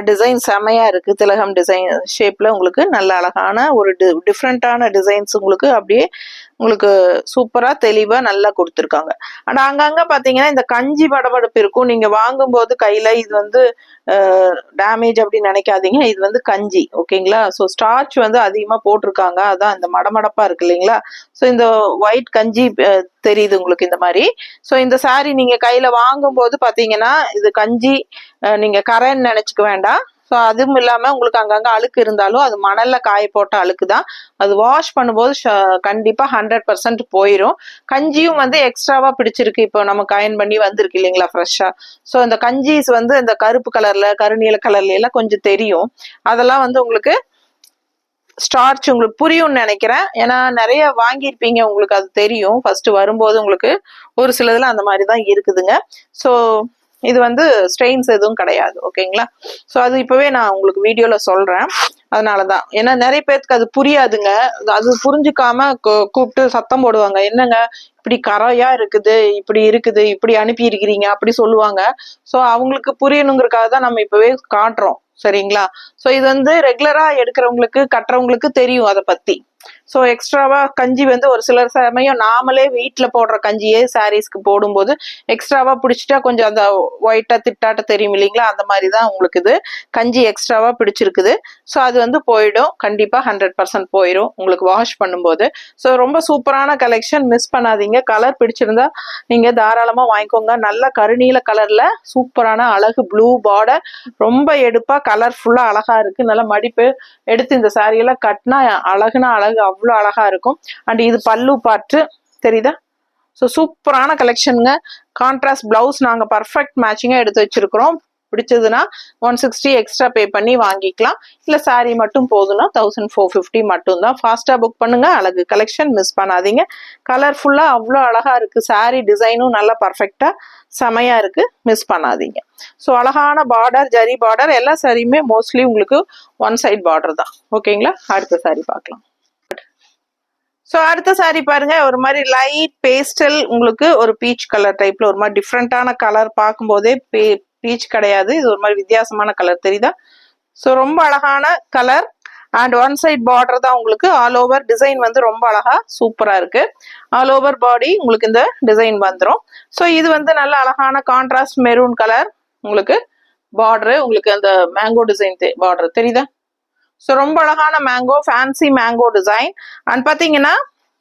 டிசைன் செமையா இருக்கு. திலகம் டிசைன் ஷேப்ல உங்களுக்கு நல்ல அழகான ஒரு டிஃப்ரெண்டான டிசைன்ஸ் உங்களுக்கு அப்படியே உங்களுக்கு சூப்பரா தெளிவா நல்லா கொடுத்துருக்காங்க. ஆனா அங்கங்க பாத்தீங்கன்னா இந்த கஞ்சி படபடப்பு இருக்கும். நீங்க வாங்கும்போது கையில இது வந்து டேமேஜ் அப்படின்னு நினைக்காதீங்க. இது வந்து கஞ்சி. ஓகேங்களா? ஸோ ஸ்டார்ச் வந்து அதிகமா போட்டிருக்காங்க. அதான் இந்த மடமடப்பா இருக்கு இல்லைங்களா? ஸோ இந்த ஒயிட் கஞ்சி தெரியுது உங்களுக்கு இந்த மாதிரி. ஸோ இந்த சாரி நீங்க கையில வாங்கும்போது பாத்தீங்கன்னா இது கஞ்சி நீங்க கரைன்னு நினைச்சுக்க வேண்டாம். ஸோ அதுவும் இல்லாம உங்களுக்கு அங்கங்க அழுக்கு இருந்தாலும் அது மணல்ல காய போட்ட அழுக்கு தான். அது வாஷ் பண்ணும்போது கண்டிப்பா 100% போயிடும். கஞ்சியும் வந்து எக்ஸ்ட்ராவா பிடிச்சிருக்கு. இப்போ நம்ம அயன் பண்ணி வந்திருக்கு இல்லைங்களா ஃப்ரெஷ்ஷா. ஸோ இந்த கஞ்சிஸ் வந்து இந்த கருப்பு கலர்ல கருநீல கலர்ல எல்லாம் கொஞ்சம் தெரியும். அதெல்லாம் வந்து உங்களுக்கு ஸ்டார்ச் உங்களுக்கு புரியும்னு நினைக்கிறேன். ஏன்னா நிறைய வாங்கியிருப்பீங்க, உங்களுக்கு அது தெரியும். ஃபர்ஸ்ட் வரும்போது உங்களுக்கு ஒரு சிலதுல அந்த மாதிரி தான் இருக்குதுங்க. ஸோ இது வந்து ஸ்ட்ரெயின்ஸ் எதுவும் கிடையாது. ஓகேங்களா? ஸோ அது இப்பவே நான் உங்களுக்கு வீடியோல சொல்றேன். அதனாலதான். ஏன்னா நிறைய பேருக்கு அது புரியாதுங்க. அது புரிஞ்சுக்காம கூப்பிட்டு சத்தம் போடுவாங்க. என்னங்க இப்படி கரையா இருக்குது, இப்படி இருக்குது, இப்படி அனுப்பி இருக்கிறீங்க அப்படி சொல்லுவாங்க. ஸோ அவங்களுக்கு புரியணுங்கிறதுக்காக தான் நம்ம இப்பவே காட்டுறோம். சரிங்களா? ஸோ இது வந்து ரெகுலரா எடுக்கிறவங்களுக்கு கட்டுறவங்களுக்கு தெரியும் அதை பத்தி. ஸோ எக்ஸ்ட்ராவா கஞ்சி வந்து ஒரு சிலர் சமயம் நாமளே வீட்டில் போடுற கஞ்சியே சாரீஸ்க்கு போடும்போது எக்ஸ்ட்ராவா பிடிச்சிட்டா கொஞ்சம் அந்த ஒயிட்டா திட்டாட்ட தெரியும் இல்லைங்களா? அந்த மாதிரி தான் உங்களுக்கு இது கஞ்சி எக்ஸ்ட்ராவா பிடிச்சிருக்குது. ஸோ அது வந்து போயிடும். கண்டிப்பா 100% போயிடும் உங்களுக்கு வாஷ் பண்ணும்போது. ஸோ ரொம்ப சூப்பரான கலெக்ஷன். மிஸ் பண்ணாதீங்க. கலர் பிடிச்சிருந்தா நீங்க தாராளமா வாங்கிக்கோங்க. நல்ல கருநீல கலர்ல சூப்பரான அழகு ப்ளூ பார்டர். ரொம்ப எடுப்பா கலர்ஃபுல்லா அழகா இருக்கு. நல்ல மடிப்பு எடுத்து இந்த சாரியெல்லாம் கட்டினா அழகுனா அழகு, அவ்வளோ அழகா இருக்கும். அண்ட் இது பல்லு பார்ட்டு. தெரியுதா? ஸோ சூப்பரான கலெக்ஷனுங்க. கான்ட்ராஸ்ட் பிளவுஸ் நாங்கள் பர்ஃபெக்ட் மேட்சிங்காக எடுத்து வச்சிருக்கிறோம். பிடிச்சதுன்னா 160 எக்ஸ்ட்ரா பே பண்ணி வாங்கிக்கலாம். இல்லை சாரி மட்டும் போதுன்னா 1450 மட்டும் தான். ஃபாஸ்ட்டாக புக் பண்ணுங்க. அழகு கலெக்ஷன் மிஸ் பண்ணாதீங்க. கலர்ஃபுல்லாக அவ்வளோ அழகாக இருக்குது. சாரி டிசைனும் நல்லா பர்ஃபெக்டாக செமையாக இருக்குது. மிஸ் பண்ணாதீங்க. ஸோ அழகான பார்டர், ஜரி பார்டர், எல்லா சாரியுமே மோஸ்ட்லி உங்களுக்கு ஒன் சைட் பார்டர் தான். ஓகேங்களா? அடுத்த சாரி பார்க்கலாம். ஸோ அடுத்த சாரி பாருங்க, ஒரு மாதிரி லைட் பேஸ்டல், உங்களுக்கு ஒரு பீச் கலர் டைப்ல ஒரு மாதிரி டிஃப்ரெண்டான கலர். பார்க்கும்போதே பீச் கிடையாது, இது ஒரு மாதிரி வித்தியாசமான கலர் தெரியுதா? ஸோ ரொம்ப அழகான colour and one side border தான் உங்களுக்கு. ஆல் ஓவர் டிசைன் வந்து ரொம்ப அழகா சூப்பரா இருக்கு. ஆல் ஓவர் பாடி உங்களுக்கு இந்த டிசைன் வந்துடும். ஸோ இது வந்து நல்ல அழகான கான்ட்ராஸ்ட் மெரூன் கலர் உங்களுக்கு பார்டரு, உங்களுக்கு அந்த மேங்கோ டிசைன் பார்டர் தெரியுதா? ஸோ ரொம்ப அழகான mango, fancy mango design. And பார்த்தீங்கன்னா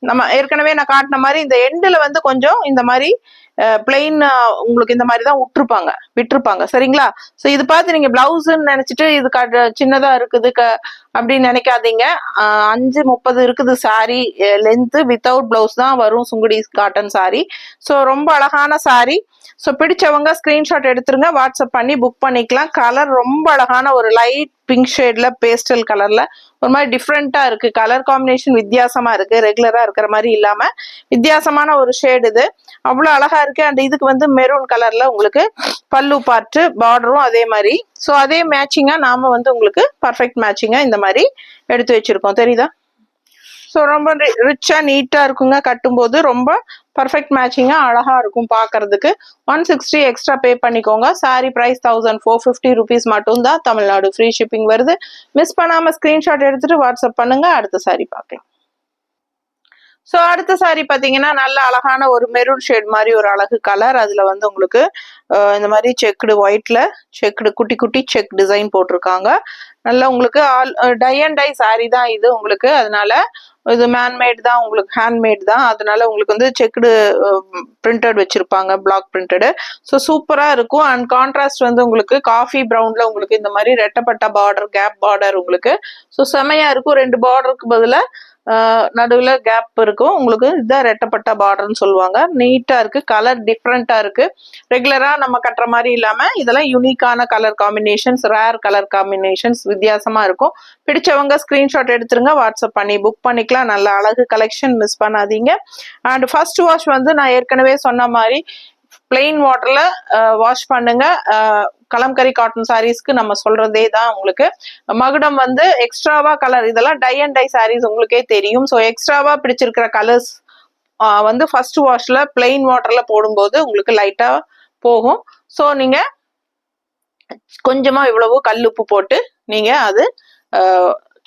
நம்ம ஏற்கனவே நான் காட்டின மாதிரி இந்த எண்டில் வந்து கொஞ்சம் இந்த மாதிரி பிளெயின் உங்களுக்கு இந்த மாதிரி தான் விட்டுருப்பாங்க சரிங்களா? ஸோ இது பார்த்து நீங்கள் பிளவுஸ்ன்னு நினச்சிட்டு இது சின்னதாக இருக்குது அப்படின்னு நினைக்காதீங்க. 5:30 இருக்குது சாரி லென்த்து. வித்தவுட் பிளவுஸ் தான் வரும், சுங்குடி காட்டன் சாரி. ஸோ ரொம்ப அழகான சாரி. ஸோ பிடிச்சவங்க ஸ்கிரீன்ஷாட் எடுத்துருங்க, வாட்ஸ்அப் பண்ணி புக் பண்ணிக்கலாம். கலர் ரொம்ப அழகான ஒரு லைட் பிங்க் ஷேட்ல பேஸ்டல் கலர்ல ஒரு மாதிரி டிஃப்ரெண்டா இருக்கு. கலர் காம்பினேஷன் வித்தியாசமா இருக்கு. ரெகுலரா இருக்கிற மாதிரி இல்லாம வித்தியாசமான ஒரு ஷேடு இது. அவ்வளவு அழகா இருக்கு. அண்ட் இதுக்கு வந்து மெரூன் கலர்ல உங்களுக்கு பல்லு பார்ட்டு, பார்டரும் அதே மாதிரி. ஸோ அதே மேட்சிங்கா நாம வந்து உங்களுக்கு பர்ஃபெக்ட் மேட்சிங்கா இந்த மாதிரி எடுத்து வச்சிருக்கோம் தெரியுதா? ஸோ ரொம்ப ரிச்சா நீட்டா இருக்குங்க. கட்டும்போது ரொம்ப பர்ஃபெக்ட் மேட்சிங்கா அழகா இருக்கும் பார்க்கறதுக்கு. 160 எக்ஸ்ட்ரா பே பண்ணிக்கோங்க. சாரி பிரைஸ் 1450 rupees மட்டும் தான். தமிழ்நாடு ஃப்ரீ ஷிப்பிங் வருது. மிஸ் பண்ணாம ஸ்கிரீன்ஷாட் எடுத்துட்டு வாட்ஸ்அப் பண்ணுங்க. அடுத்த சாரி பார்க்கலாம். ஸோ அடுத்த சாரி பார்த்தீங்கன்னா நல்ல அழகான ஒரு மெரூன் ஷேட் மாதிரி ஒரு அழகு கலர். அதுல வந்து உங்களுக்கு இந்த மாதிரி செக்குடு ஒயிட்ல செக்குடு குட்டி குட்டி செக் டிசைன் போட்டிருக்காங்க. நல்லா உங்களுக்கு டை அண்ட் டை சாரி தான் இது உங்களுக்கு. அதனால இது மேன்மேட் தான், உங்களுக்கு ஹேண்ட்மேட் தான். அதனால உங்களுக்கு வந்து செக்குடு பிரிண்டட் வச்சிருப்பாங்க, பிளாக் பிரிண்டடு. ஸோ சூப்பரா இருக்கும். அண்ட் கான்ட்ராஸ்ட் வந்து உங்களுக்கு காஃபி ப்ரௌன்ல உங்களுக்கு இந்த மாதிரி ரெட்டப்பட்ட பார்டர், கேப் பார்டர் உங்களுக்கு. ஸோ செமையா இருக்கும். 2 பார்டருக்கு பதிலாக நடுவில் கேப் இருக்கும் உங்களுக்கு. இதுதான் ரெட்டப்பட்ட பார்டர்னு சொல்லுவாங்க. நீட்டா இருக்கு. கலர் டிஃப்ரெண்டா இருக்கு. ரெகுலரா நம்ம கட்டுற மாதிரி இல்லாம இதெல்லாம் யூனிக்கான colour combinations, rare colour combinations, வித்தியாசமா இருக்கும். பிடிச்சவங்க ஸ்கிரீன்ஷாட் எடுத்துருங்க, வாட்ஸ்அப் பண்ணி புக் பண்ணிக்கலாம். நல்ல அழகு கலெக்ஷன், மிஸ் பண்ணாதீங்க. அண்ட் ஃபர்ஸ்ட் வாஷ் வந்து நான் ஏற்கனவே சொன்ன மாதிரி பிளெயின் வாட்டர்ல வாஷ் பண்ணுங்க. கலம்கரி காட்டன் சாரீஸ்க்கு நம்ம சொல்றதே தான் உங்களுக்கு. மகுடம் வந்து எக்ஸ்ட்ராவா கலர், இதெல்லாம் டை அண்ட் டை சாரீஸ் உங்களுக்கே தெரியும். ஸோ எக்ஸ்ட்ராவா பிடிச்சிருக்கிற கலர்ஸ் வந்து ஃபர்ஸ்ட் வாஷ்ல பிளெயின் வாட்டர்ல போடும்போது உங்களுக்கு லைட்டா போகும். ஸோ நீங்க கொஞ்சமா இவ்வளவு கல்லுப்பு போட்டு நீங்க அது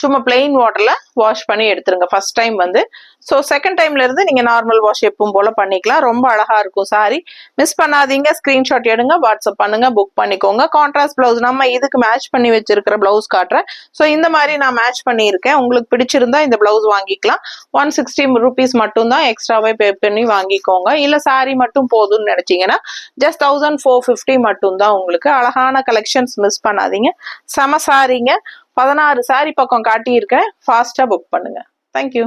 சும்மா பிளெயின் வாட்டர்ல வாஷ் பண்ணி எடுத்துருங்க ஃபர்ஸ்ட் டைம் வந்து. ஸோ செகண்ட் டைம்ல இருந்து நீங்க நார்மல் வாஷ் எப்பவும் போல பண்ணிக்கலாம். ரொம்ப அழகா இருக்கும் சாரி. மிஸ் பண்ணாதீங்க. ஸ்கிரீன்ஷாட் எடுங்க, வாட்ஸ்அப் பண்ணுங்க, புக் பண்ணிக்கோங்க. கான்ட்ராஸ்ட் பிளவுஸ் நம்ம இதுக்கு மேட்ச் பண்ணி வச்சிருக்கிற பிளவுஸ் காட்டுறேன். ஸோ இந்த மாதிரி நான் மேட்ச் பண்ணியிருக்கேன். உங்களுக்கு பிடிச்சிருந்தா இந்த பிளவுஸ் வாங்கிக்கலாம். 160 rupees மட்டும் தான். எக்ஸ்ட்ராவே பே பண்ணி வாங்கிக்கோங்க. இல்ல சாரி மட்டும் போதும்னு நினைச்சீங்கன்னா ஜஸ்ட் 1450 மட்டும் தான் உங்களுக்கு. அழகான கலெக்ஷன்ஸ், மிஸ் பண்ணாதீங்க. செம சாரிங்க. 16 சாரி பக்கம் காட்டியிருக்கேன். ஃபாஸ்டா புக் பண்ணுங்க. தேங்க்யூ.